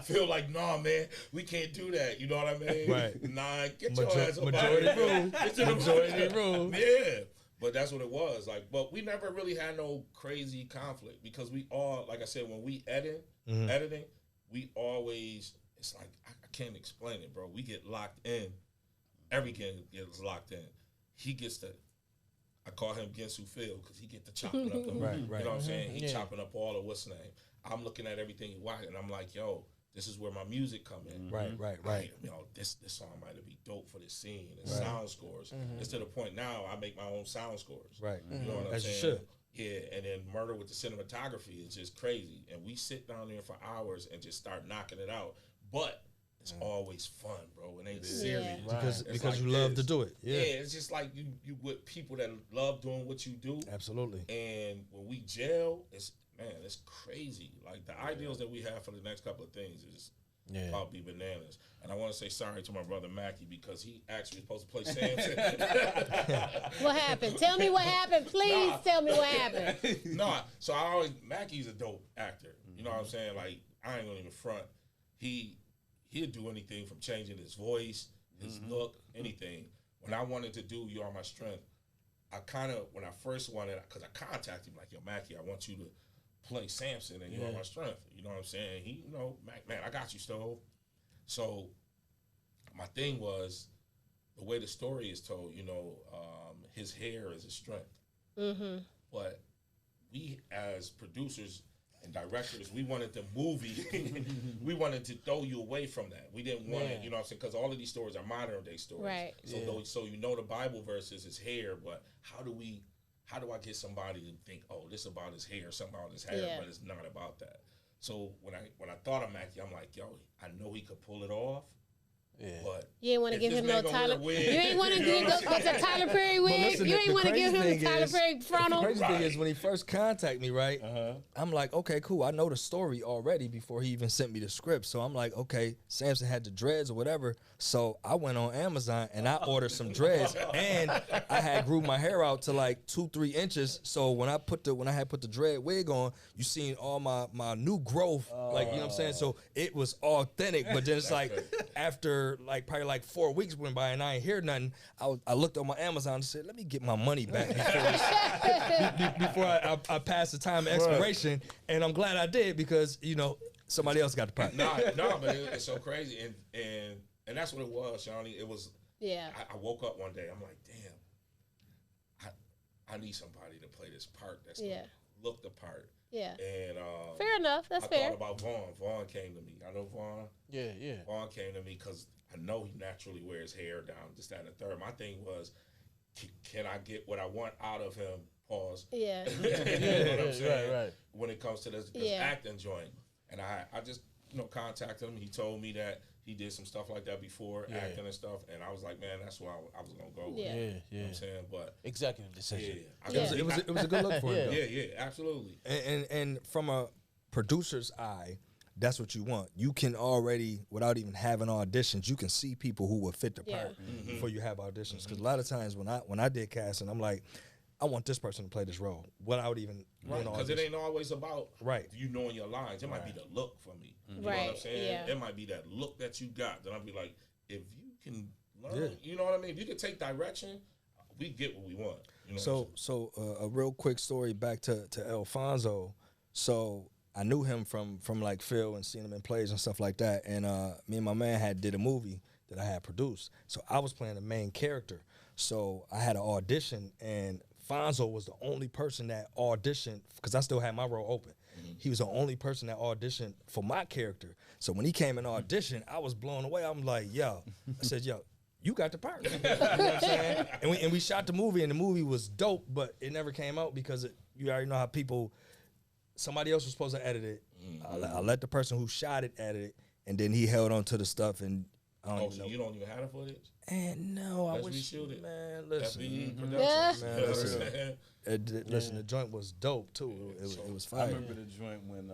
Feel like, nah, man, we can't do that. You know what I mean? Right. Nah, get your ass up majority out of here. rule. Get to the Majority rule. Yeah. But that's what it was. Like, but we never really had no crazy conflict because we all, like I said, when we editing, we always, it's like, I can't explain it, bro. We get locked in. Everything gets locked in. He gets the, I call him Gensu Phil because he get the chopping up. Right. You know what I'm saying? He chopping up all of what's name. I'm looking at everything he watching, and I'm like, yo, this is where my music come in. Right. You know, this song might be dope for this scene and sound scores. It's to the point now I make my own sound scores. Right. You know what I'm As you saying? should. Yeah, and then Murder with the cinematography is just crazy. And we sit down there for hours and just start knocking it out. But it's always fun, bro. It ain't serious. Because It's because like you love this. to do it. Yeah, Yeah. it's just like you with people that love doing what you do. Absolutely. And when we gel, it's crazy. Like the ideals that we have for the next couple of things is about be bananas. And I want to say sorry to my brother Mackie because he actually was supposed to play Samson. What happened? Tell me what happened. Please tell me what happened. Nah, so Mackie's a dope actor. You know what I'm saying? Like I ain't gonna even front. He'd do anything from changing his voice, his look, anything. When I wanted to do You Are My Strength, when I first wanted, because I contacted him like, yo, Mackie, I want you to play Samson and You Are My Strength. You know what I'm saying? He, man, I got you, Stove. So my thing was, the way the story is told, his hair is a strength. But we as producers and directors, we wanted the movie, we wanted to throw you away from that. We didn't want it, you know what I'm saying? Because all of these stories are modern day stories. Right. So the Bible verse is his hair, but how do I get somebody to think, oh, this is about his hair, something about his hair, but it's not about that. So when I thought of Mackie, I'm like, yo, I know he could pull it off, But you ain't want to if give this him man no gonna wear a Tyler. wig, You ain't want to you know give what I'm the Tyler Perry wig. listen, You the ain't want to crazy give him thing the Tyler is- Perry The frontal. crazy thing is when he first contacted me, right? I'm like, okay, cool. I know the story already before he even sent me the script. So I'm like, okay, Samson had the dreads or whatever. So I went on Amazon and I ordered some dreads, and I had grew my hair out to like 2-3 inches. So when I had put the dread wig on, you seen all my new growth, like you know what I'm saying. So it was authentic. But then it's like after like probably like 4 weeks went by and I ain't hear nothing. I looked on my Amazon and said, let me get my money back before I pass the time of expiration. And I'm glad I did because somebody else got the part. No, but it's so crazy, and that's what it was, Shawnee. It was. Yeah. I woke up one day. I'm like, damn. I need somebody to play this part that's gonna look the part. Yeah. And fair enough. That's I fair. thought about Vaughn. Vaughn came to me. I know Vaughn. Yeah. Vaughn came to me because I know he naturally wears hair down, this, that, and the third. My thing was, can I get what I want out of him? Pause. Yeah. You know what I'm saying? Right. When it comes to this acting joint. And I just, contacted him. He told me that he did some stuff like that before, acting and stuff. And I was like, man, that's where I was going to go with. Yeah. You know what I'm saying? But Executive decision. It was a good look for him. Yeah, absolutely. And from a producer's eye, that's what you want. You can already, without even having auditions, you can see people who will fit the part before you have auditions. Because a lot of times when I did casting, I'm like, I want this person to play this role without even because it ain't always about you knowing your lines. It might be the look for me. You know what I'm saying? Yeah. It might be that look that you got. Then I'll be like, if you can learn, you know what I mean? If you can take direction, we get what we want. You know So a real quick story back to Alfonso. So I knew him from like Phil and seeing him in plays and stuff like that. And me and my man did a movie that I had produced. So I was playing the main character. So I had an audition, and Fonzo was the only person that auditioned because I still had my role open. He was the only person that auditioned for my character. So when he came and auditioned, I was blown away. I'm like, yo. I said, yo, you got the part. You know what I'm saying? And we shot the movie, and the movie was dope, but it never came out because you already know how somebody else was supposed to edit it. I let the person who shot it edit it, and then he held on to the stuff. And I don't so you don't even have the footage? And no, I wish. Reshoot it. Man, listen. FBE Productions. Man, listen, the joint was dope too. It was fire. I remember the joint when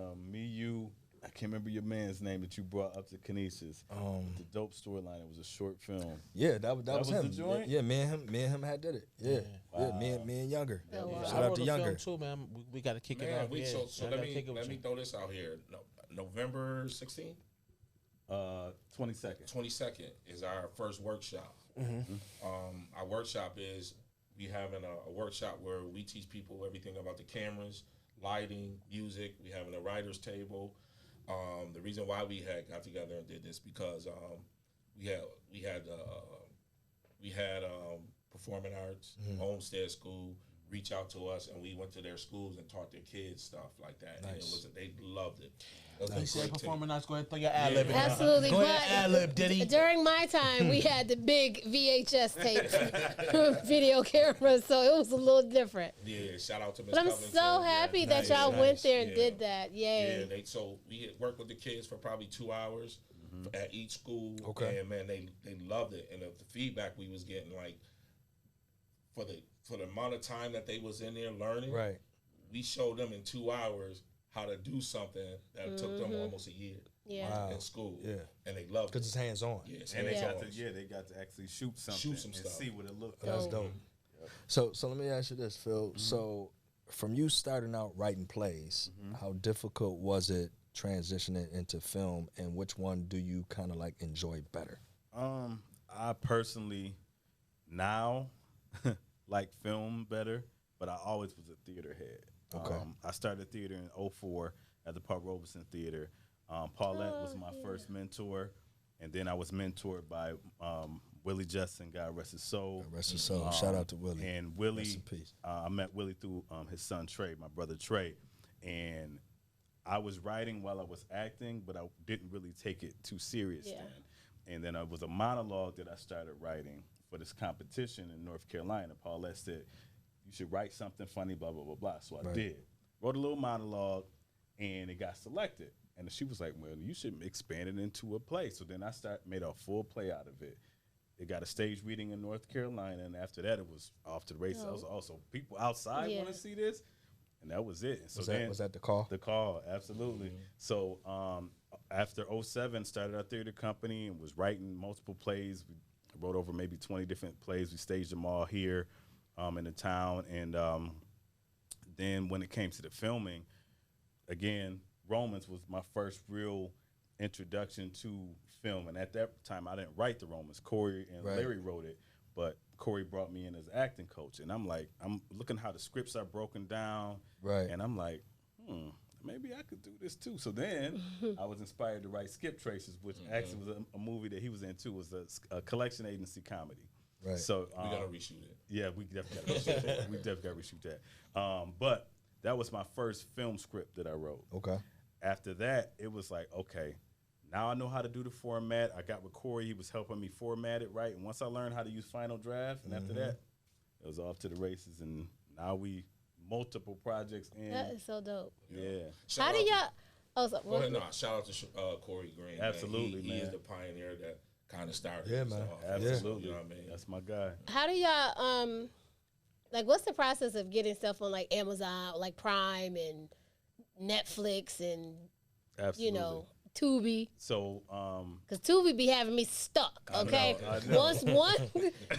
I can't remember your man's name that you brought up to Kinesis. The dope storyline. It was a short film. Yeah, that was him. The joint? Yeah, me and him had did it. Yeah, me and Younger. Oh, wow. Shout out to Younger too, man. We got to kick it off. So let me throw this out here. November 16th. 22nd. 22nd is our first workshop. Our workshop is we having a workshop where we teach people everything about the cameras, lighting, music. We having a writer's table. The reason why we had got together and did this because we had performing arts, Homestead School reach out to us, and we went to their schools and taught their kids stuff like that. Nice. And they loved it. He said performing arts. Go ahead, throw your ad-lib in. Absolutely. Go ahead, ad-lib, Diddy. During my time, we had the big VHS tape video cameras, so it was a little different. Yeah, shout out to Miss But I'm Covington. so happy that y'all went there and did that. Yay. Yeah, so we had worked with the kids for probably 2 hours at each school. Okay. And man, they loved it. And the feedback we was getting, like, for the amount of time that they was in there learning, Right. we showed them in 2 hours how to do something that took them almost a year in school. Yeah. And they loved it. Because it's hands on. Yeah, it's And they hands-on. they got to actually shoot something Shoot some and stuff. see what it looked That's like. dope. So let me ask you this, Phil. So from you starting out writing plays, how difficult was it transitioning into film, and which one do you kind of like enjoy better? I personally now like film better, but I always was a theater head. Okay. I started theater in 2004 at the Park Robeson Theater. Paulette was my first mentor, and then I was mentored by Willie Justin, God rest his soul. God rest his soul. Shout out to Willie. And Willie, Rest in peace. I met Willie through his son Trey, my brother Trey, and I was writing while I was acting, but I didn't really take it too serious then. And then it was a monologue that I started writing for this competition in North Carolina. Paulette said, you should write something funny, blah, blah, blah, blah. So I did. Wrote a little monologue, and it got selected. And she was like, well, you should expand it into a play. So then I made a full play out of it. It got a stage reading in North Carolina, and after that, it was off to the races. I was also, people outside want to see this, and that was it. And so was that the call? The call, absolutely. So after 07, started our theater company and was writing multiple plays. We wrote over maybe 20 different plays. We staged them all here in the town. And then when it came to the filming, again, Romans was my first real introduction to film. And at that time, I didn't write the Romans. Corey and Larry wrote it, but Corey brought me in as acting coach. And I'm like, I'm looking how the scripts are broken down. Right. And I'm like, maybe I could do this too. So then I was inspired to write Skip Traces, which actually was a movie that he was in too. It was a collection agency comedy. Right. So we got to reshoot it. Yeah, we definitely got to reshoot that. We definitely got to reshoot that. But that was my first film script that I wrote. Okay. After that, it was like, okay, now I know how to do the format. I got with Corey. He was helping me format it right. And once I learned how to use Final Draft, and after that, it was off to the races. And now we multiple projects in. That is so dope. Yeah. How do y'all? Oh, so, Go ahead. No, shout out to Corey Green. Absolutely, man. He is the pioneer that kind of started. Yeah, man. Absolutely. You know what I mean? That's my guy. how do y'all like? What's the process of getting stuff on like Amazon, like Prime and Netflix and Absolutely. you know Tubi? So, Cause Tubi be having me stuck. Okay, I know. once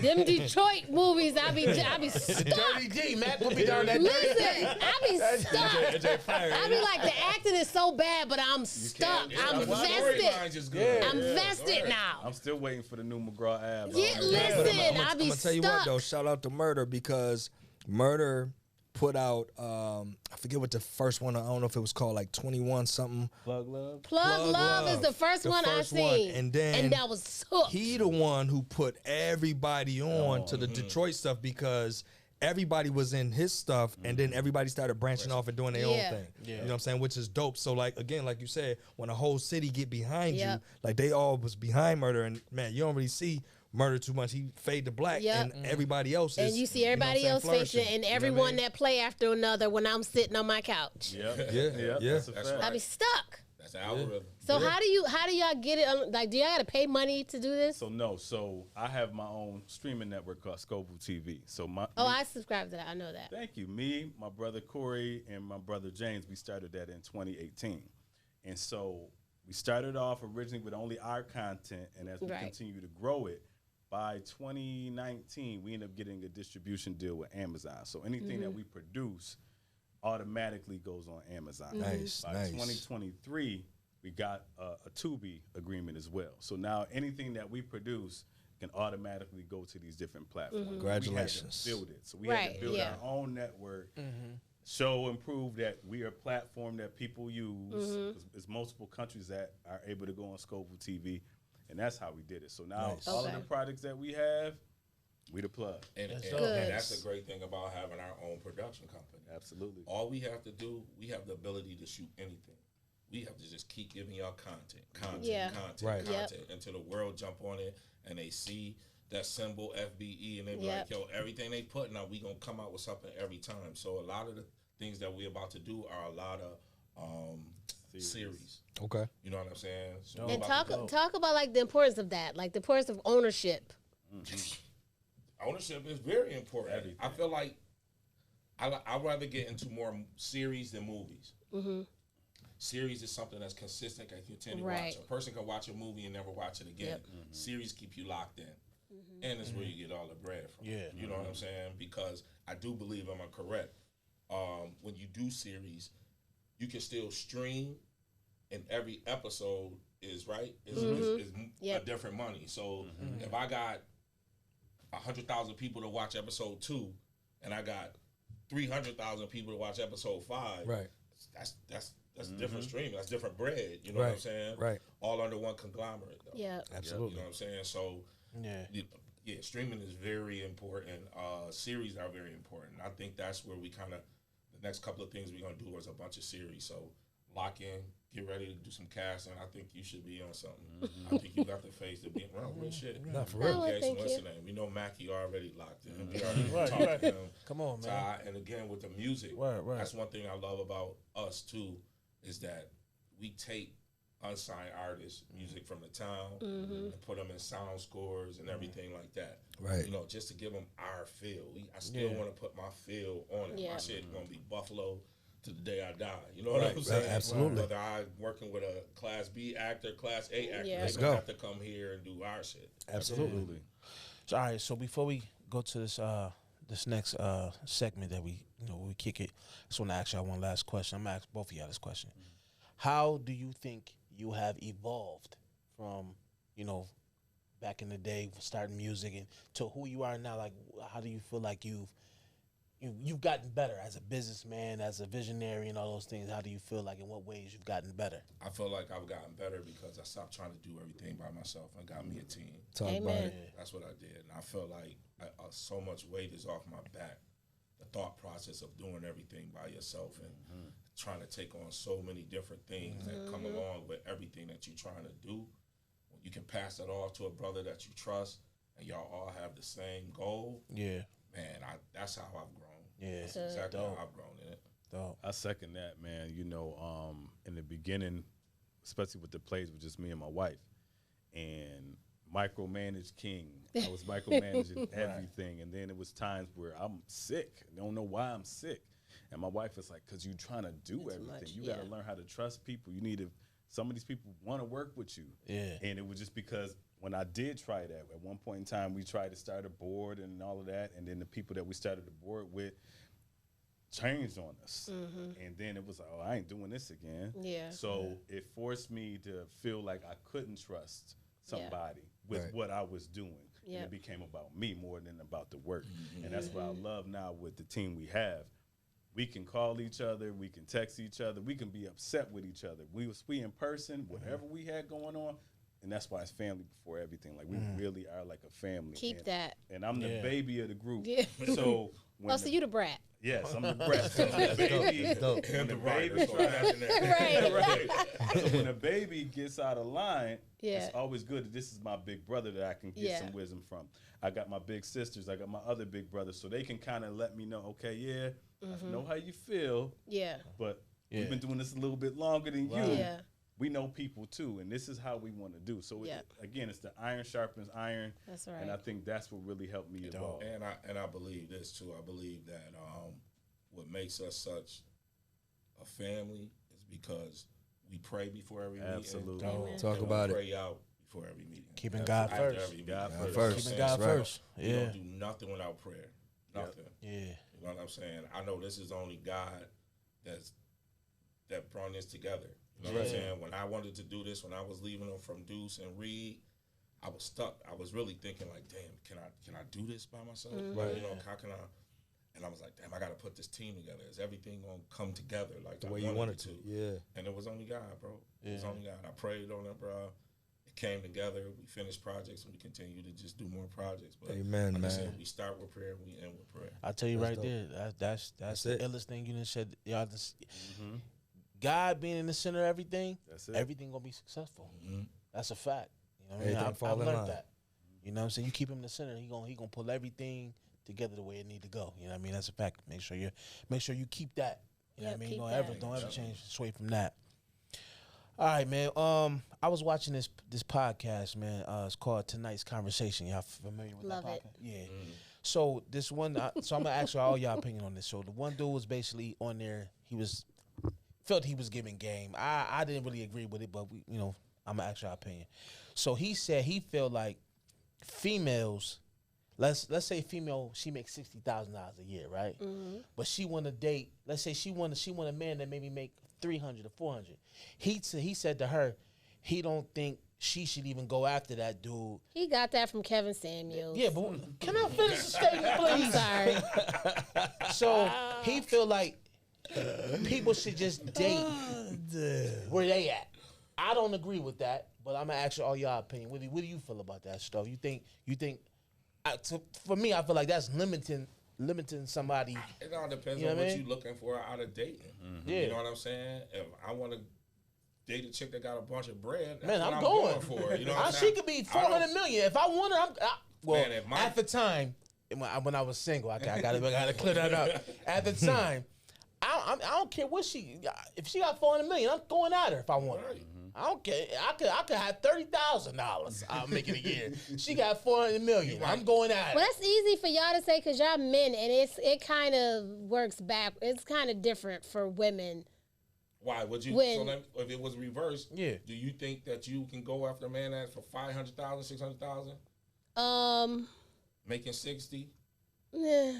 them Detroit movies, I be stuck. Dirty D, Matt put me down that Listen, I be stuck. I be like, the acting is so bad, but I'm stuck. I'm vested. I'm vested now. I'm still waiting for the new McGraw Ave. Yeah, listen, I I'm be gonna tell you what stuck. though. Shout out to Murder, because Murder put out I forget what the first one. I don't know if it was called like 21 something. Plug Love. Plug Love is the first The one I first one. seen, And then that was hooked. He the one who put everybody on to the Detroit stuff, because everybody was in his stuff, and then everybody started branching off and doing their own thing. Yeah. You know what I'm saying? Which is dope. So like again, like you said, when a whole city get behind Yep. you, like they all was behind Murder, and man, you don't really see Murder too much. He fade to black, Yep. and everybody else is. And you see everybody know what else I'm saying, facing, flourishing. and You know what I everyone mean? that play after another when I'm sitting on my couch. Yep. Yeah, Yep. yeah. That's a That's fact. I be stuck. That's the algorithm. So how do y'all get it? Like, do y'all gotta pay money to do this? So I have my own streaming network called Scoville TV. So I subscribe to that. I know that. Thank you. Me, my brother Corey, and my brother James, we started that in 2018. And so we started off originally with only our content, and as we Right. continue to grow it, by 2019, we ended up getting a distribution deal with Amazon. So anything that we produce automatically goes on Amazon. Nice, By nice. 2023, we got a Tubi agreement as well. So now anything that we produce can automatically go to these different platforms. Congratulations. We had to build it. So we had Right, to build yeah. our own network, show and prove that we are a platform that people use. 'Cause there's multiple countries that are able to go on Scoville TV, and that's how we did it. So now Nice. all Okay. of the projects that we have, we the plug. And dope. that's the great thing about having our own production company. Absolutely. All we have to do, we have the ability to shoot anything. We have to just keep giving y'all content, Yeah. Right. content, until the world jump on it and they see that symbol FBE and they be Yep. like, yo, everything they putting out, we gonna come out with something every time. So a lot of the things that we about to do are a lot of series. Okay. You know what I'm saying? So And about to talk about like the importance of that, like the importance of ownership. ownership is very important. Everything. I feel like I'd rather get into more series than movies. Series is something that's consistent that you tend to Right. watch. A person can watch a movie and never watch it again. Yep. Series keep you locked in. And it's where you get all the bread from. Yeah. You know what I'm saying? Because I do believe I'm correct. When you do series, you can still stream, and every episode is Yep. a different money. So if I got 100,000 people to watch episode 2, and I got 300,000 people to watch episode 5, Right. That's different streaming. That's different bread. You know what I'm Right. saying? Right. All under one conglomerate, though. Yeah. Absolutely. You know what I'm saying? So, yeah, streaming is very important. Series are very important. I think that's where we kind of, the next couple of things we're going to do is a bunch of series. So, lock in, get ready to do some casting. I think you should be on something. I think you got the face to be around real shit. Not for real. Oh, Okay, so thank what's you. the name? We know Mackie already locked in. We already Right, talked right. to him. Come on, man. Ty, and again, with the music, Right. that's one thing I love about us, too, is that we take unsigned artists, music from the town, and put them in sound scores and everything like that. Right. You know, just to give them our feel. I still want to put my feel on it. My shit gonna be Buffalo to the day I die. You know what I'm saying? Right, absolutely. Whether I'm working with a Class B actor, Class A actor, Yeah. they gonna have to come here and do our shit. Absolutely. So, all right. So before we go to this next segment that we kick it, I just want to ask y'all one last question. I'm gonna ask both of y'all this question. How do you think you have evolved from, back in the day, starting music, and to who you are now? Like, how do you feel like you've gotten better as a businessman, as a visionary, and all those things? How do you feel like, in what ways you've gotten better? I feel like I've gotten better because I stopped trying to do everything by myself. I got me a team. Talk about Amen. it. That's what I did. And I feel like so much weight is off my back. The thought process of doing everything by yourself and trying to take on so many different things that come along with everything that you're trying to do. When you can pass that off to a brother that you trust and y'all all have the same goal, Yeah. man, that's how I've grown. Yeah. That's exactly how I've grown in it. Dope. I second that, man. In the beginning, especially with the plays with just me and my wife, and micromanage King. I was micromanaging everything, and then it was times where I'm sick. I don't know why I'm sick. And my wife is like, because you're trying to do everything. much, You got to learn how to trust people. You need to, some of these people want to work with you. Yeah. And it was just because when I did try that, at one point in time, we tried to start a board and all of that. And then the people that we started the board with changed on us. And then it was like, oh, I ain't doing this again. Yeah. So it forced me to feel like I couldn't trust somebody with Right. what I was doing. Yeah. And it became about me more than about the work. And that's what I love now with the team we have. We can call each other, we can text each other, we can be upset with each other. We in person, whatever we had going on, and that's why it's family before everything. Like we really are like a family. Keep and, that. And I'm the baby of the group. Yeah. So when So you the brat. yes, I'm the brat. I'm the baby. Dope. When the Right, baby that's what happened there. Right. so when a baby gets out of line, Yeah. it's always good that this is my big brother that I can get Yeah. some wisdom from. I got my big sisters, I got my other big brothers, so they can kind of let me know, okay, yeah, I know how you feel, Yeah. but we've been doing this a little bit longer than you. Yeah. We know people too, and this is how we want to do. So Yeah. Again, it's the iron sharpens iron, That's right. and I think that's what really helped me evolve. And I believe this too. I believe that what makes us such a family is because we pray before every Absolutely. meeting. Amen. Talk And about we it. pray out before every meeting. Keeping After- God after first. every meeting. God You know first. what I'm First. Keeping saying? God right. first. We Yeah. don't do nothing without prayer. Nothing. Yeah. You know what I'm saying? I know this is the only God that brought this together. You know what I'm saying? When I wanted to do this, when I was leaving them from Deuce and Reed, I was stuck. I was really thinking like, damn, can I do this by myself? Right. You know, how can I? And I was like, damn, I got to put this team together. Is everything gonna come together like The I way you wanted wanted to. it Yeah. And it was only God, bro. It was only God. I prayed on it, bro. It came together. We finished projects, and we continue to just do more projects. But Amen, like I man. said, we start with prayer, we end with prayer. I tell you That's right there, that's the it. illest thing you done said. Y'all just, God being in the center of everything, That's it. everything gonna be successful. That's a fact. You know what I Everything mean? fall I've in learned line. that. You know what I'm saying? You keep him in the center, he gonna pull everything together the way it need to go. You know what I mean? That's a fact. Make sure you keep that. You know Yeah, what I mean? keep Don't that. ever change sway from that. All right, man. I was watching this podcast, man. It's called Tonight's Conversation. Y'all familiar with Love that it. podcast? Yeah. So this one, so I'm gonna ask all y'all opinion on this. So the one dude was basically on there. Felt he was giving game. I didn't really agree with it, but I'm gonna ask y'all opinion. So he said he felt like females. Let's say female, she makes $60,000 a year, right? But she want to date. Let's say she want a man that maybe make $300 or $400. He said to her, he don't think she should even go after that dude. He got that from Kevin Samuels. Yeah, but can I finish the statement, I'm please? sorry. So he feel like people should just date where they at. I don't agree with that, but I'm gonna ask you all y'all opinion. What do you feel about that stuff? You think? For me, I feel like that's limiting somebody. It all depends You know on what I what mean? you're looking for out of dating. Yeah. You know what I'm saying? If I want to date a chick that got a bunch of bread, that's Man, what I'm I'm going for. You know what I'm She saying? could be I don't- 400 million. If I want her, Man, if my- at the time when I was single, I gotta clear that up. At the time, I don't care what if she got $400 million, I'm going at her if I want her. I don't care. I could have $30,000 I'll make it a year. She got $400 million. I'm going at her. Well, that's easy for y'all to say because y'all men, and it kind of works back. It's kind of different for women. Why would you? If it was reversed, do you think that you can go after a man that's for $500,000, $600,000? Making 60. Yeah.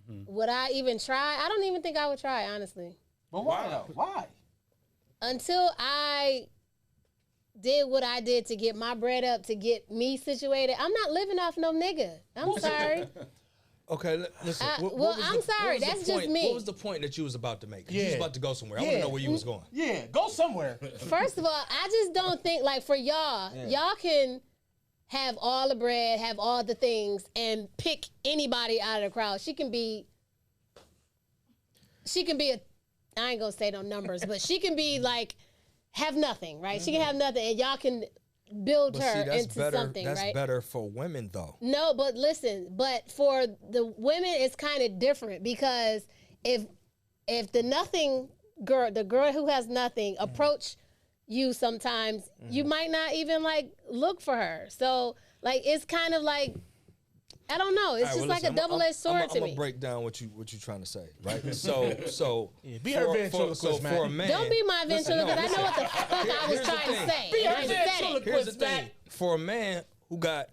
Would I even try? I don't even think I would try, honestly. But why though? Why? Until I did what I did to get my bread up, to get me situated, I'm not living off no nigga. I'm sorry. Okay, listen. I'm sorry. That's just me. What was the point that you was about to make? You was about to go somewhere. I want to know where you was going. Yeah, go somewhere. First of all, I just don't think, like, for y'all, y'all can have all the bread, have all the things, and pick anybody out of the crowd. She can be I ain't gonna say no numbers, but she can be like, have nothing, right? She can have nothing, and y'all can build her into something, that's right? That's better for women, though. No, but listen, but for the women, it's kind of different because if the nothing girl, the girl who has nothing, approach you sometimes, you might not even like look for her. So like it's kind of like, I don't know. It's just like a double-edged sword to me. I'm gonna break down what you trying to say, right? So be her ventriloquist, man. For a man, don't be my ventriloquist. I know what the fuck I was trying to say. Be her ventriloquist, here's the thing. For a man who got,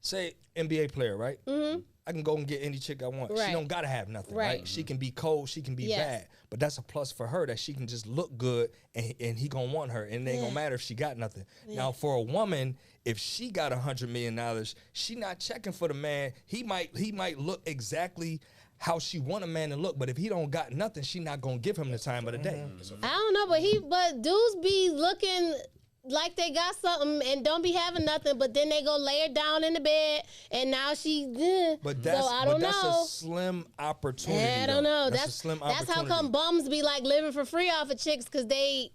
say, NBA player, right? Mm-hmm. I can go and get any chick I want. Right. She don't gotta have nothing, right? She can be cold, she can be bad, but that's a plus for her that she can just look good and he gonna want her, and it ain't gonna matter if she got nothing. Now for a woman, if she got $100 million, she not checking for the man. He might look exactly how she want a man to look, but if he don't got nothing, she not gonna give him the time of the day. I don't know, but dudes be looking like they got something and don't be having nothing, but then they go lay her down in the bed and now she But that's, so I don't that's know. a slim opportunity. I don't know. That's a slim opportunity. That's how come bums be like living for free off of chicks because they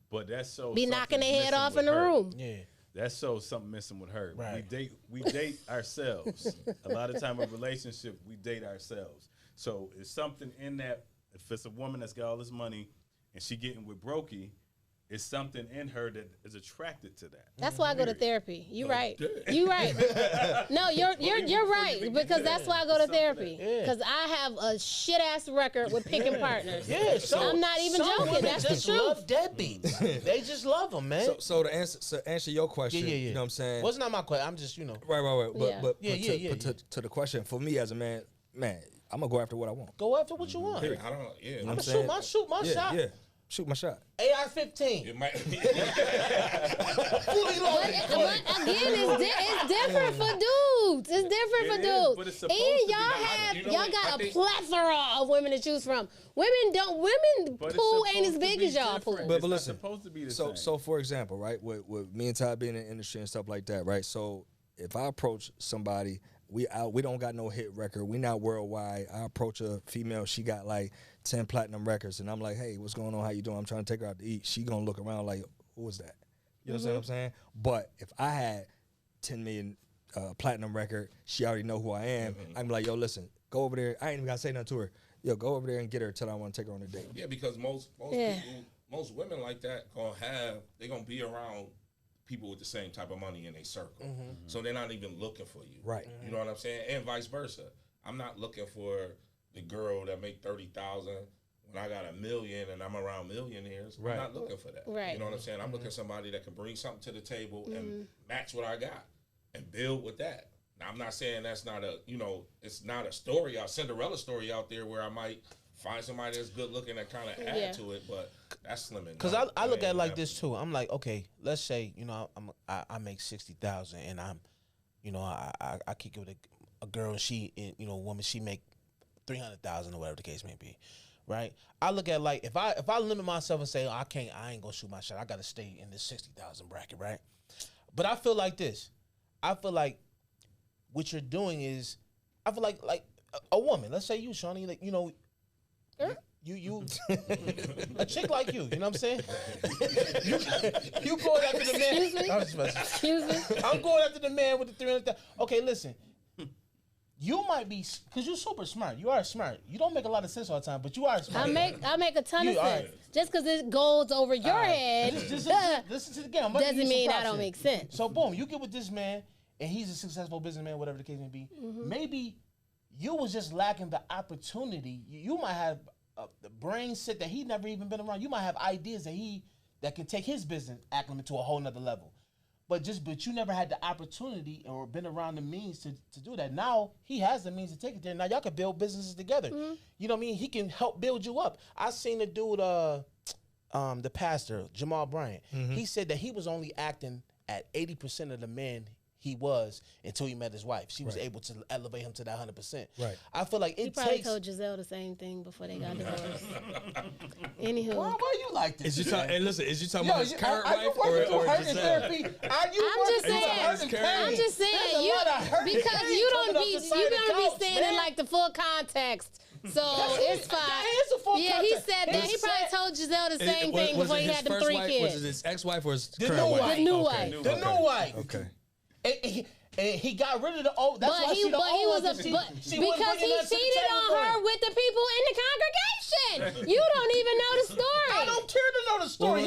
be knocking their head off in the room. Yeah. That's something missing with her. Right. We date ourselves. A lot of time in a relationship, we date ourselves. So it's something in that. If it's a woman that's got all this money and she getting with brokey, it's something in her that is attracted to that. That's why I go to therapy. You right. You right. No, you're right because that's why I go to therapy because I have a shit ass record with picking partners. Yeah, I'm not even joking. That's the just truth. love deadbeats. They just love them, man. So to answer your question, yeah. you know what I'm saying? Well, it's not my question. I'm just, Right. But Yeah. to the question, for me as a man, I'm gonna go after what I want. Go after what you want. I don't. Yeah, I'm gonna shoot my shot. Yeah. Shoot my shot. AR-15. It might. Fully loaded. But again, it's different for dudes. It's different for dudes. But it's supposed And to be. y'all got a plethora of women to choose from. Women But it's pool ain't as supposed to big be as y'all different. pool. But It's not listen, supposed to be the same. so for example, right, with me and Ty being in the industry and stuff like that, right? So if I approach somebody, we don't got no hit record, we not worldwide. I approach a female, she got like 10 platinum records, and I'm like, hey, what's going on? How you doing? I'm trying to take her out to eat. She gonna look around like, who was that? You know what I'm saying? But if I had 10 million platinum record, she already know who I am. I'm like, yo, listen, go over there. I ain't even gotta say nothing to her. Yo, go over there and get her till I want to take her on a date. Yeah, because most people, most women like that they're gonna be around people with the same type of money in their circle. So they're not even looking for you. Right. You know what I'm saying? And vice versa. I'm not looking for the girl that make 30,000 when I got $1 million and I'm around millionaires. Right. I'm not looking for that. Right. You know what I'm saying? I'm looking for somebody that can bring something to the table and match what I got and build with that. Now, I'm not saying that's not it's not a story, a Cinderella story out there where I might find somebody that's good looking that kind of add to it, but that's slimming. Because I look at it like this too. I'm like, okay, let's say I make 60,000 and I'm, I kick it with a girl and she, woman, she make 300,000 or whatever the case may be, right? I look at like if I limit myself and say, I ain't gonna shoot my shot. I gotta stay in this 60,000 bracket, right? But I feel like this. I feel like what you're doing is, I feel like a woman. Let's say you, Shawnee, like you a chick like you know what I'm saying? you going after the man. Excuse me? I'm going after the man with the 300,000. Okay, listen. You might be, because you're super smart. You are smart. You don't make a lot of sense all the time, but you are smart. I make a ton of sense. Right. Just because it goes over your head Listen to the game. doesn't mean I don't make sense. So boom, you get with this man, and he's a successful businessman, whatever the case may be. Maybe you was just lacking the opportunity. You might have the brain set that he never even been around. You might have ideas that can take his business acclimate to a whole nother level. But you never had the opportunity or been around the means to do that. Now he has the means to take it there. Now y'all can build businesses together. You know what I mean? He can help build you up. I seen the dude, the pastor, Jamal Bryant. He said that he was only acting at 80% of the man he was until he met his wife. She was able to elevate him to that 100%. Right. I feel like He probably told Giselle the same thing before they got divorced. Anywho. Why you like this? Is you talking about his current wife or Giselle? I'm just saying, because you don't be saying it like the full context. So it's fine. Yeah, he said that. He probably told Giselle the same thing before he had the 3 kids. Was it his ex-wife or his The current new wife? wife. The new wife. The new wife. Okay. And he got rid of the old. That's why she the old one. Because he cheated on her with the people in the congregation. You don't even know the story. I don't care to know the story.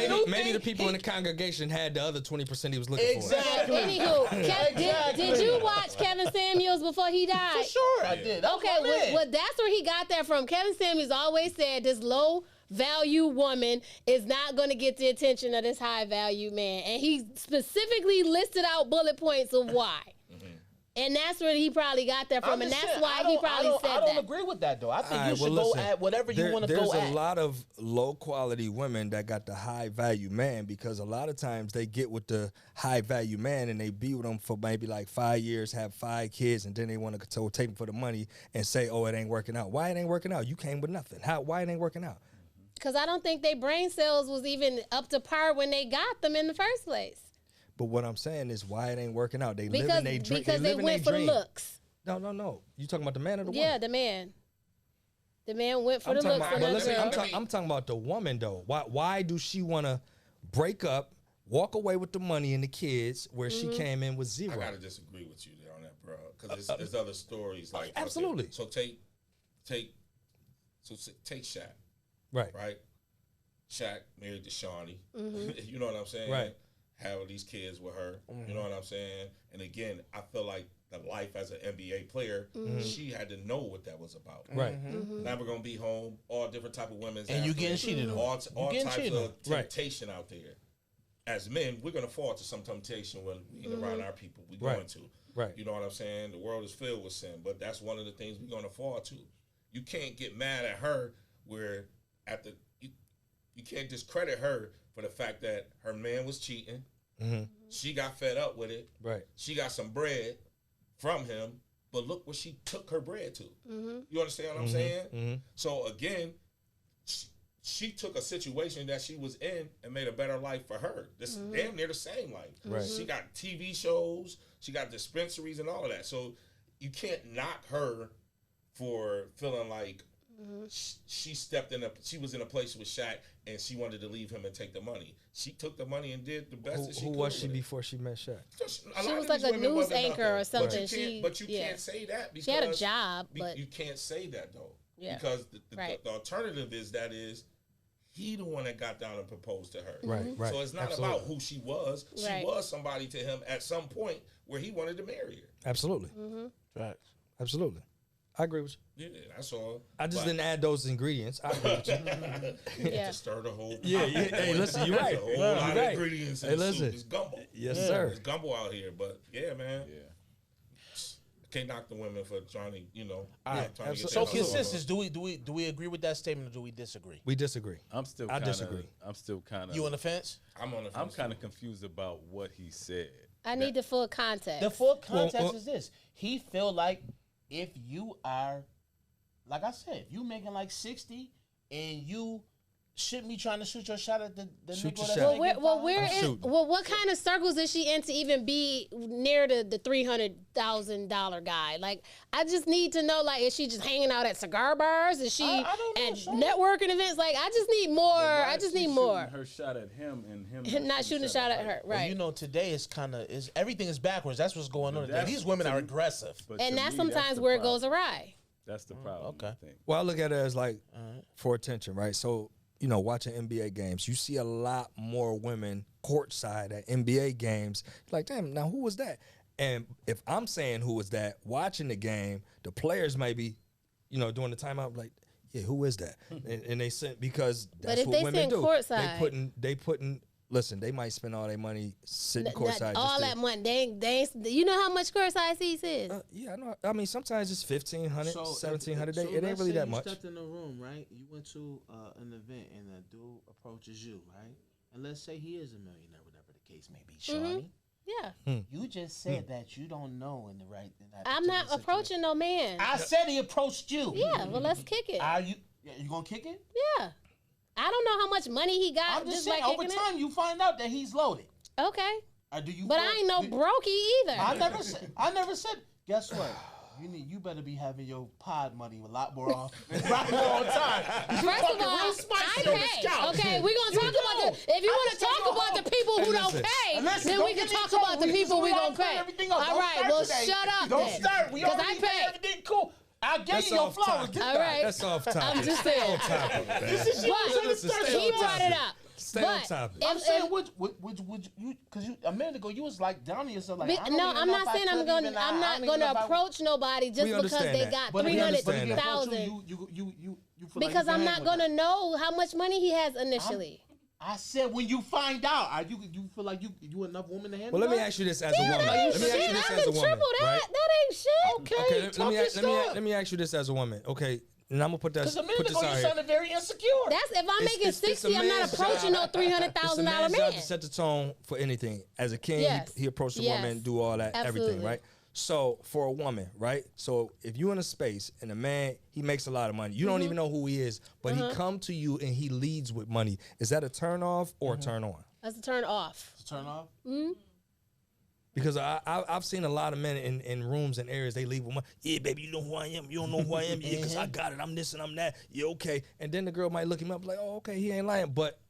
Well, maybe the people in the congregation had the other 20% he was looking for. Exactly. Anywho, did you watch Kevin Samuels before he died? For sure, I did. Okay, well, that's where he got that from. Kevin Samuels always said this low value woman is not going to get the attention of this high value man, and he specifically listed out bullet points of why. And that's where he probably got that from, and that's why he probably said that. I don't agree with that, though. I think you should go at whatever you want to go at. There's a lot of low-quality women that got the high-value man, because a lot of times they get with the high-value man and they be with him for maybe like 5 years, have 5 kids, and then they want to take him for the money and say, oh, it ain't working out. Why it ain't working out? You came with nothing. Why it ain't working out? Because I don't think their brain cells was even up to par when they got them in the first place. But what I'm saying is why it ain't working out. Because they went for the looks. No. You talking about the man or the woman? Yeah, the man. The man went for the looks. I'm talking about the woman, though. Why do she want to break up, walk away with the money and the kids where she came in with 0? I got to disagree with you there on that, bro. Because there's other stories. Like absolutely. So take Shaq. Right? Shaq married to Shawnee. You know what I'm saying? Right. Have these kids with her. You know what I'm saying? And again, I feel like the life as an NBA player, she had to know what that was about. Right. Never gonna be home. All different type of women. And you getting cheated on. All types of temptation out there. As men, we're gonna fall to some temptation when we're around our people. We're going to. Right. You know what I'm saying? The world is filled with sin, but that's one of the things we're gonna fall to. You can't get mad at her where you can't discredit her for the fact that her man was cheating. She got fed up with it. Right. She got some bread from him, but look what she took her bread to. You understand what I'm saying? So again, she took a situation that she was in and made a better life for her. This damn near the same life. Right. She got TV shows, she got dispensaries and all of that. So you can't knock her for feeling like she she was in a place with Shaq and she wanted to leave him and take the money. She took the money and did the best that she could. Who was she before she met Shaq? She was like a news anchor or something. But you can't say that because she had a job. But you can't say that though. Yeah. Because the alternative is he the one that got down and proposed to her. Right. So it's not about who she was. She was somebody to him at some point where he wanted to marry her. Absolutely. Right. Absolutely. I agree with you. Yeah, that's all. I just didn't add those ingredients. I agree with you. To stir the whole pot. Yeah. Hey, listen, you're right. A whole lot of ingredients in the soup. It's gumbo. Yes, sir. It's gumbo out here, but yeah, man. Yeah. Can't knock the women for trying to, trying to get so consensus. Do we agree with that statement or do we disagree? We disagree. I disagree. I'm still kind of. You on the fence? I'm on the fence. I'm kind of confused about what he said. I need the full context. The full context is this: he feel like if you are, like I said, if you making like 60 and you shouldn't be trying to shoot your shot at the Shoot nigga your that's shot. making What kind of circles is she in to even be near the $300,000 guy? Like, I just need to know, like, is she just hanging out at cigar bars? Is she I don't know, at son. networking events? Like, I just need more. I just need more. Her shot at him and Him not shooting a shot at her, Well, right? you know, today is everything is backwards. That's what's going on today. These women are aggressive. And that's sometimes where it goes awry. That's the problem. Okay. I think. Well, I look at it as like for attention, right? So, you know, watching NBA games, you see a lot more women courtside at NBA games. Like, damn, now who was that? And if I'm saying who was that, watching the game, the players may be, you know, during the timeout, like, yeah, who is that? And they sent because that's if what they women send do. courtside- They putting. Listen, they might spend all their money sitting courtside. All that money. They you know how much courtside seats is? Yeah, I know. I mean, sometimes it's 1,500, 1,700 a day. It ain't really that much. You stepped in the room, right? You went to an event and a dude approaches you, right? And let's say he is a millionaire, whatever the case may be, Shawty. Yeah. You just said that you don't know in that I'm not particular approaching no man. I said he approached you. Yeah, well, let's kick it. Are you gonna kick it? Yeah. I don't know how much money he got I'm just by saying. Over kicking time, you find out that he's loaded. it. Okay. Do you? But I ain't no brokey either. I never said. Guess what? You better be having your pod money a lot more often. Right more on time. First of all, I pay. Okay, we're gonna talk about if you want to talk about the people who don't pay, then we can talk about the people we don't pay. All right, well, shut up. Don't start. We because already I pay pay. everything cool. I'll give you your flowers. All right. That's off topic. I'm just saying. This is you trying to start. He brought it up. Stay on topic. I'm saying, would you? Because a minute ago you was like down to yourself. Like, No, I'm not saying I'm not gonna approach nobody just We because they understand got that. $300,000. You Because I'm not gonna know how much money he has initially. I said when you find out, you feel like you enough woman to handle. Well, let me that? ask you this as a woman. Let me ask you this as a woman. Right? That ain't shit. Okay, let me ask you this as a woman. Okay, and I'm gonna put that. Because a minute put this ago out you here. sounded very insecure. That's if I'm making It's 60, a I'm not man's approaching job. no $300,000 man's man. job to set the tone for anything. As a king, Yes. he approached the Yes. woman, do all that, everything, Absolutely. right? So for a woman, right? So if you in a space and a man, he makes a lot of money. You don't even know who he is, but he come to you and he leads with money. Is that a turn off or a turn on? That's a turn off. Turn off. Because I've seen a lot of men in rooms and areas, they leave with money. Yeah, baby, you know who I am. You don't know who I am. Yeah, because I got it. I'm this and I'm that. Yeah, okay. And then the girl might look him up like, oh, okay, he ain't lying. But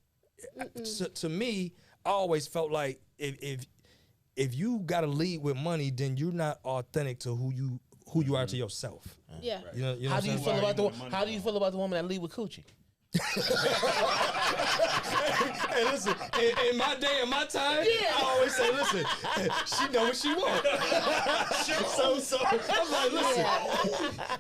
to me, I always felt like if you got to lead with money, then you're not authentic to who you are to yourself. Yeah. You know How what do you I'm feel saying? about the woman that lead with coochie? Hey, listen, in my day and my time, I always say, listen, she know what she want. so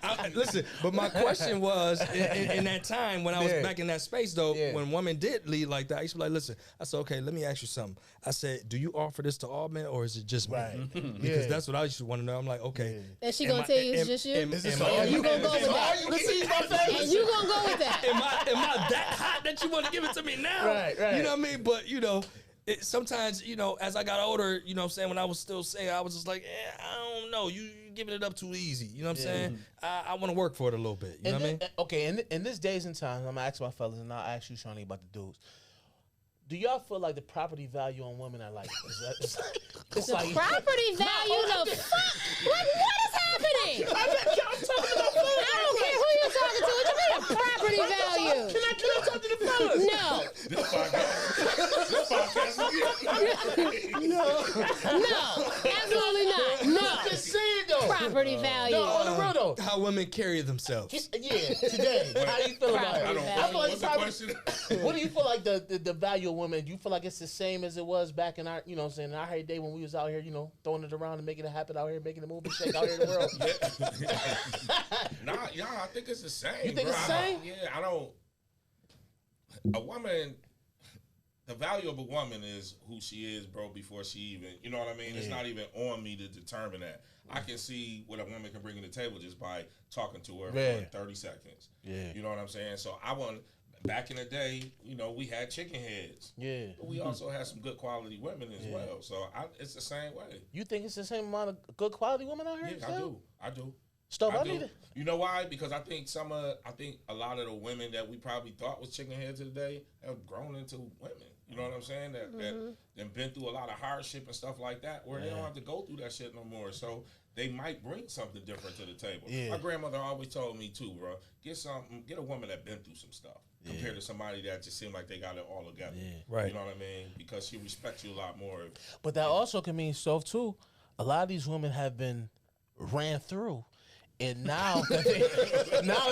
I'm like, listen, but my question was, in that time when I was back in that space, though, when women did lead like that, I used to be like, listen, I said, okay, let me ask you something. I said, do you offer this to all men or is it just me? Because that's what I used to want to know. I'm like, okay. And she gonna tell you it's just you? Am You gonna go with that? And you gonna go with that? Am I that hot that you want to give it to me now? Right. You know what I mean? But, you know, sometimes, you know, as I got older, you know what I'm saying, when I was still saying, I was just like, I don't know. You giving it up too easy. You know what I'm saying? I want to work for it a little bit. You know what I mean? Okay, in this days and times, I'm going to ask my fellas, and I'll ask you, Shawnee, about the dudes. Do y'all feel like the property value on women are like, it's like Property value the fuck? What is happening? I don't care who you're talking to. What you mean a property value? Can I talk to the fellas? No. No, absolutely not. No. Just say it though. Property value. No, on the road though. How women carry themselves. Yeah, today. How do you feel about it? Property I feel like What's the question? what do you feel like the value of women? Do you feel like it's the same as it was back in our, you know what I'm saying, in our heyday when we was out here, you know, throwing it around and making it happen out here, making the movie shake out here in the world? I think it's the same. You think it's the same? I don't. A woman, the value of a woman is who she is, bro, before she even, you know what I mean? It's not even on me to determine that. I can see what a woman can bring to the table just by talking to her for 30 seconds. Yeah. You know what I'm saying? So back in the day, you know, we had chicken heads. Yeah. But we also had some good quality women as well. So it's the same way. You think it's the same amount of good quality women out here? Yeah, I do. Stove, I do. need it. You know why? Because I think I think a lot of the women that we probably thought was chicken heads today have grown into women. You know what I'm saying? That been through a lot of hardship and stuff like that, where they don't have to go through that shit no more. So they might bring something different to the table. Yeah. My grandmother always told me too, bro. Get a woman that been through some stuff compared to somebody that just seemed like they got it all together. Yeah. Right. You know what I mean? Because she respects you a lot more. But that also can mean, Stove, too, a lot of these women have been ran through. And now that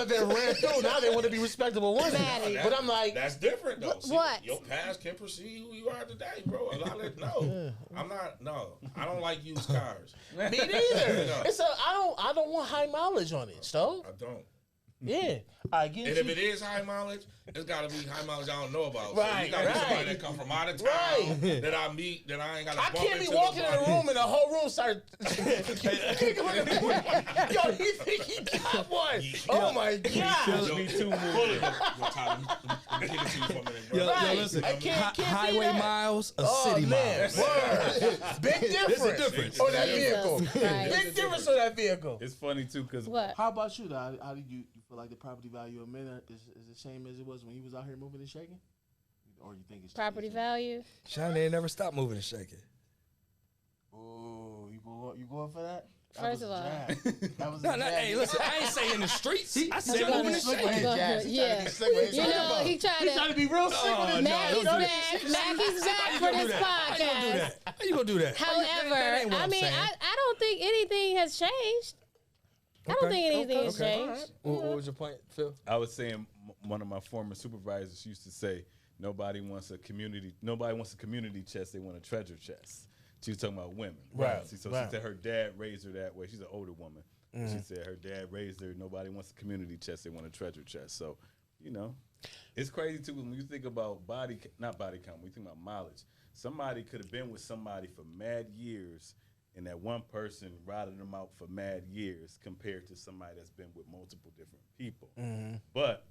they're ran through, now they want to be respectable women. But I'm like, that's different though. See, what? Your past can precede who you are today, bro. A lot of I'm not. No, I don't like used cars. Me neither. No. I don't want high mileage on it, Stove. I don't. Yeah. I get and if it is high mileage, it's got to be high mileage I don't know about. Right, so you got to be somebody that come from out of town that I meet that I ain't got to bump into. I can't be walking in a room and the whole room start. Yo, he think he got one. Oh my God. Me too. Yo, listen. Highway miles, city miles. Big difference. There's a difference on that vehicle. Big difference on that vehicle. It's funny too because how about you? Though? How do you feel like the property value of men is the same as it was when he was out here moving and shaking, or you think it's property value? Shiny ain't never stopped moving and shaking. Oh, you going for that? First of all, that was hey, listen, I ain't saying in the streets. I said moving and shaking. Yeah, you know, he tried to be real sick with his Mackie's back for this podcast. How you gonna do that? However, I mean, I don't think anything has changed. I don't think anything has changed. What was your point, Phil? I was saying one of my former supervisors used to say, nobody wants a community chest, they want a treasure chest. She was talking about women. Right. She said her dad raised her that way. She's an older woman. She said her dad raised her, nobody wants a community chest, they want a treasure chest. So, it's crazy too when you think about not body count, when you think about mileage. Somebody could have been with somebody for mad years, and that one person riding them out for mad years compared to somebody that's been with multiple different people. But,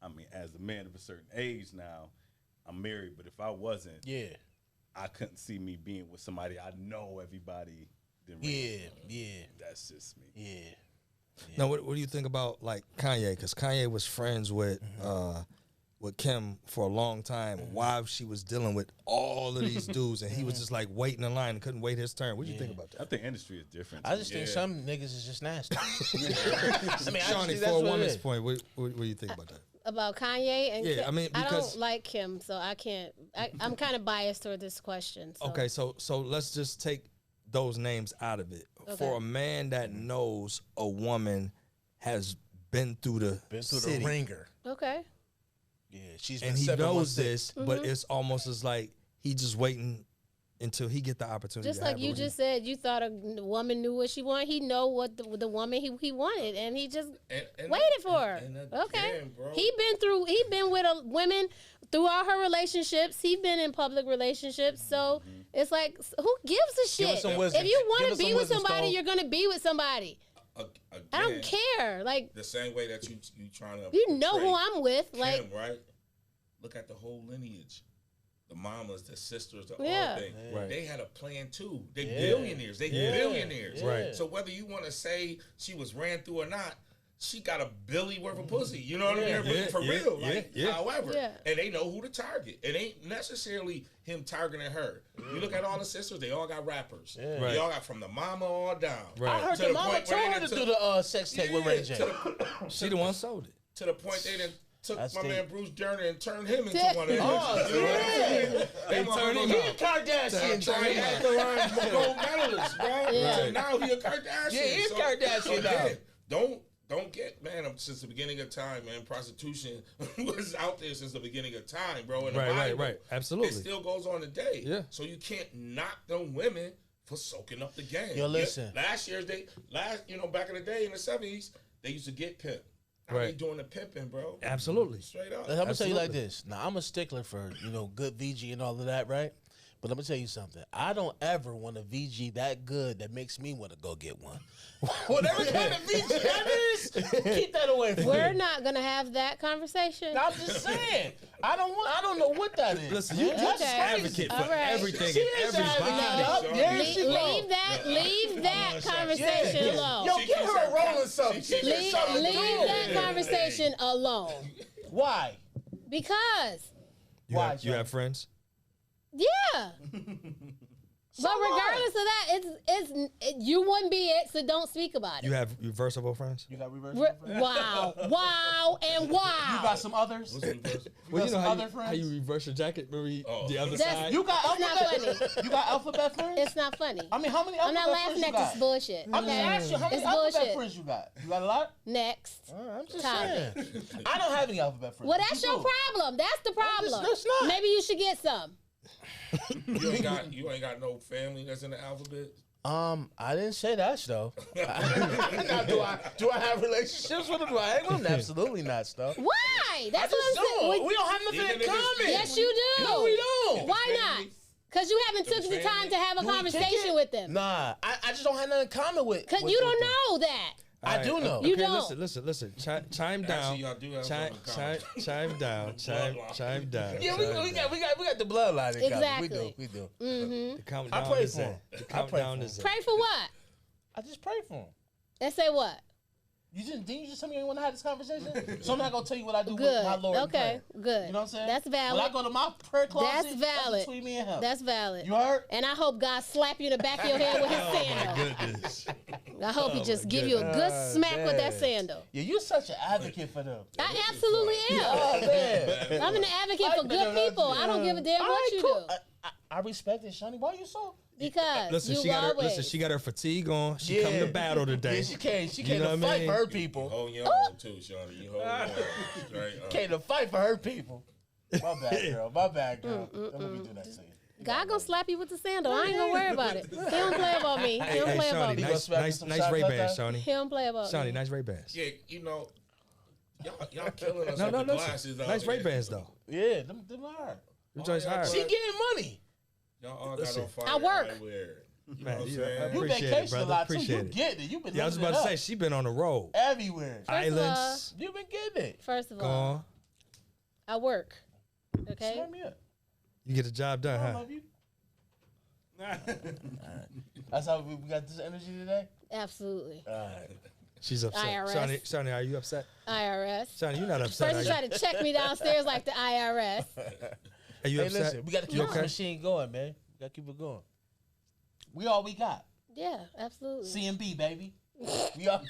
I mean, as a man of a certain age now, I'm married, but if I wasn't, I couldn't see me being with somebody I know everybody didn't That's just me. Yeah. Now, what do you think about, like, Kanye? Because Kanye was friends with Kim for a long time while she was dealing with all of these dudes, and he was just like waiting in line and couldn't wait his turn. What do you think about that? I think industry is different. I just think some niggas is just nasty. I mean, Shawnee, for a woman's point, what do you think about that? About Kanye and Kim? I mean, because I don't like Kim, so I can't. I'm kind of biased toward this question. So. Okay, so let's just take those names out of it. Okay. For a man that knows a woman has been through the ringer. Okay. Yeah, she's been and he knows this, Mm-hmm. but it's almost as like he just waiting until he get the opportunity. Just like you just said, you thought a woman knew what she wanted. He know what the woman he wanted, and he just waited for her. Okay, he been with women throughout her relationships. He been in public relationships, so it's like, who gives a shit? If you want to be with somebody, you're gonna be with somebody. Again, I don't care. Like the same way that you trying to, you know who I'm with. Kim, like, right? Look at the whole lineage. The mamas, the sisters, the all thing. Right. They had a plan too. They billionaires. They billionaires. Right. So whether you want to say she was ran through or not, she got a billy worth of pussy. You know what I mean? For real. However, and they know who to target. It ain't necessarily him targeting her. You look at all the sisters, they all got rappers. Yeah. They all got from the mama all down. Right. I heard the mama told her to do the sex tape with Ray J. She the one sold it. To the point they didn't took my man Bruce Jenner and turned him into one of them. They turned him. He a Kardashian. Trying to act around gold medalist, bro. So now he a Kardashian. Yeah, he's Kardashian now. Don't get, man, since the beginning of time, man, prostitution was out there since the beginning of time, bro. In the Bible. Right. Absolutely. It still goes on today. Yeah. So you can't knock them women for soaking up the game. Yo, listen. Back in the day in the 70s, they used to get pimped. Now they doing the pimping, bro. Absolutely. Straight up. I'm going to tell you like this. Now, I'm a stickler for, good VG and all of that, right? But let me tell you something. I don't ever want a VG that good that makes me want to go get one. Whatever kind of VG that is, keep that away from me. We're not gonna have that conversation. I'm just saying. I don't know what that is. Listen, you just advocate for everything and everybody. Leave that conversation alone. Yo, get her rolling something. Leave that conversation alone. Why? Because. You have friends? Yeah. But regardless of that, you wouldn't be it, so don't speak about it. You have reversible friends? You got reversible friends? Wow, and wow. You got some others? Well, you know other how you reverse your jacket, maybe the other That's- side? You got It's not alphabet? funny. You got alphabet friends? It's not funny. I mean, how many I'm alphabet not laughing friends at you got? this bullshit. I'm just asking you, how many It's alphabet bullshit. friends you got? You got a lot? Next. I'm just Topic. saying. I don't have any alphabet friends. Well, But that's you your do. problem. That's the problem. It's not. Maybe you should get some. You ain't got no family that's in the alphabet. I didn't say that, though. Now, do I have relationships with them? Do I hang with them? Absolutely not, though. Why? That's what I'm don't. saying. We don't have nothing in common. Yes, you do. No, we don't. Why not? Because you haven't took the time to have a Do we kick conversation it? with them. Nah, I just don't have nothing in common with. Because with you don't them. know that. I do know. You don't. Listen. Chime down. Actually, y'all do have something in common. Chime down. Chime down. Yeah, we got the bloodline in common. Exactly. We do. The countdown I pray is for in. him. The I pray countdown for is in. Pray for what? I just pray for him. And say what? Didn't you just tell me you want to have this conversation? So I'm not gonna tell you what I do with Good. my Lord. in Okay. prayer. Good. You know what I'm saying? That's valid. When I go to my prayer closet, That's valid. between me and him. That's valid. You heard? And I hope God slap you in the back of your head with his sandal. Goodness. I hope he just give you a good smack with that man. sandal. Yeah, you're such an advocate for them. I absolutely am. Oh man. I'm an advocate for good people. I don't give a damn what you do. I respect it, Shani. Why you so? Because Listen, you always. she got her fatigue on. She come to battle today. Yeah, she came. She You came know to what I fight mean? for her people. Hold your own too, Shawnee. You hold your own. Straight Came to fight for her people. My bad, girl. My bad, girl. Don't let me do that to you. God gonna slap you with the sandal. I ain't gonna worry about it. He don't play about me. He don't play about Shawnee, me. nice Ray-Bans, Shawnee. He don't play about Shawnee, me. nice Ray-Bans. Yeah, you know, y'all killing us No, with no, the listen. glasses. out Nice here. Ray-Bans, though. Yeah, them hard. Them joints yeah, hard. She getting money. Y'all all got Listen, on fire. I work. everywhere. You Man, know what I'm yeah, saying? You Appreciate it, vacation a brother. lot too. Appreciate You it. getting it. You been Yeah, I was living about to it say, up. she been on the road. Everywhere. Islands. You been getting it. First of all, Gone. I work. Okay. Swear me up. You get the job done, I huh? love you. That's how we got this energy today. Absolutely. All right. She's upset. IRS. Shawnee, are you upset? IRS. Shawnee, you're not upset, First are you you? try to check me downstairs like the IRS. Are you Hey, upset? listen, we got to keep You this okay? machine going, man. We got to keep it going. We all we got. Yeah, absolutely. CMB, baby. We all,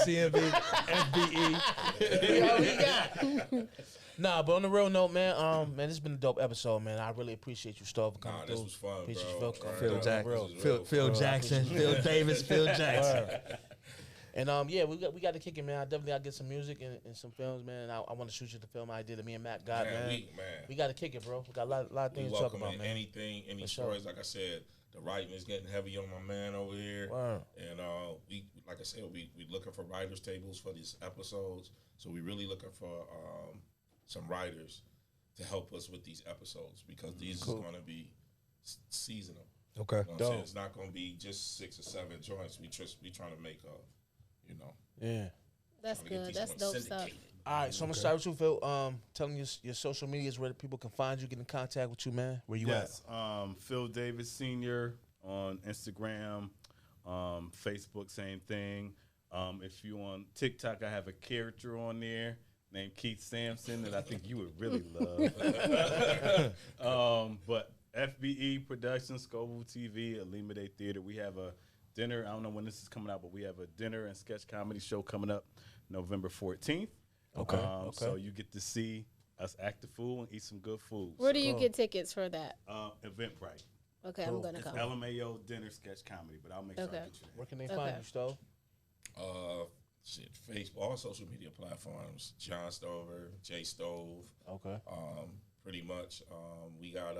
CMB, FBE. we all we got. Nah, but on the real note, man, this has been a dope episode, man. I really appreciate you, Stover, for coming Nah, through. this was fun, Appreciate you, bro. Phil. Phil Jackson, Real. Phil Jackson, Phil Davis, Phil Jackson. And yeah, we got to kick it, man. I definitely got to get some music and some films, man. I want to shoot you the film idea that me and Matt got, man. We got to kick it, bro. We got a lot of things to talk about, man. Anything, any For stories. sure. Like I said, the writing is getting heavy on my man over here. Wow. And we, like I said, we looking for writers tables for these episodes. So we really looking for some writers to help us with these episodes because these is going to be seasonal. Okay. You know what I'm saying? It's not going to be just 6 or 7 joints. We trying to make Yeah. That's trying to get good. these That's ones dope stuff. syndicated. All right, so I'm going to start with you, Phil. Telling your social medias where people can find you, get in contact with you, man. Where you Yes, Phil Davis Sr. on Instagram, Facebook, same thing. If you on TikTok, I have a character on there named Keith Sampson that I think you would really love. But FBE Productions, Scoville TV, Alima Day Theater. We have a dinner. I don't know when this is coming out, but we have a dinner and sketch comedy show coming up November 14th. Okay. So you get to see us act the fool and eat some good food. Where do you get tickets for that? Eventbrite. Okay, I'm gonna come. LMAO dinner sketch comedy, but I'll make sure I Okay. get you there. Where can they find you, Stove? Facebook, all social media platforms. JohnStover, JStove. Okay. Pretty much. We got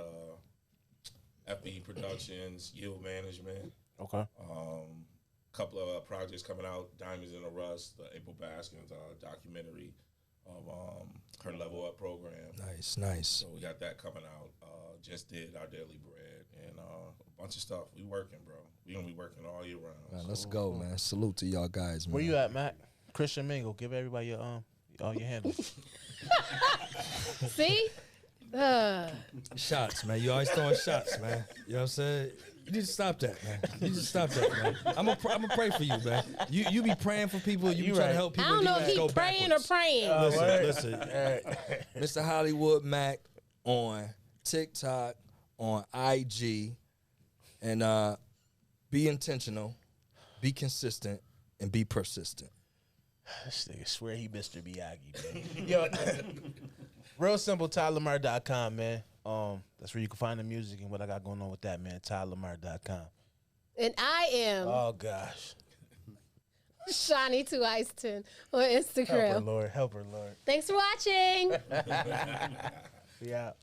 FBE Productions, Yield Management. Okay. Couple of projects coming out. Diamonds in the Rust, the April Baskins documentary of her Level Up program. Nice. So we got that coming out. Just did Our Daily Bread, and a bunch of stuff. We working, bro. We gonna be working all year round. Man, let's go, man. Salute to y'all guys, man. Where you at, Mac? Christian Mingle. Give everybody your all your handles. See? Shots, man. You always throwing shots, man. You know what I'm saying? You need to stop that, man. You need to stop that, man. I'm gonna pray for you, man. You be praying for people. You be trying to help people. I don't know you if go he's praying backwards. or praying. Listen. Mr. Hollywood Mac on TikTok, on IG, and be intentional, be consistent, and be persistent. This nigga swear he Mr. Miyagi, man. Yo, real simple, TyLamar.com, man. That's where you can find the music and what I got going on with that, man. TyLamar.com. And I am Oh gosh. Shawnee 2 Iceton on Help her, Instagram. Lord. Help her, Lord. Thanks for watching. We out.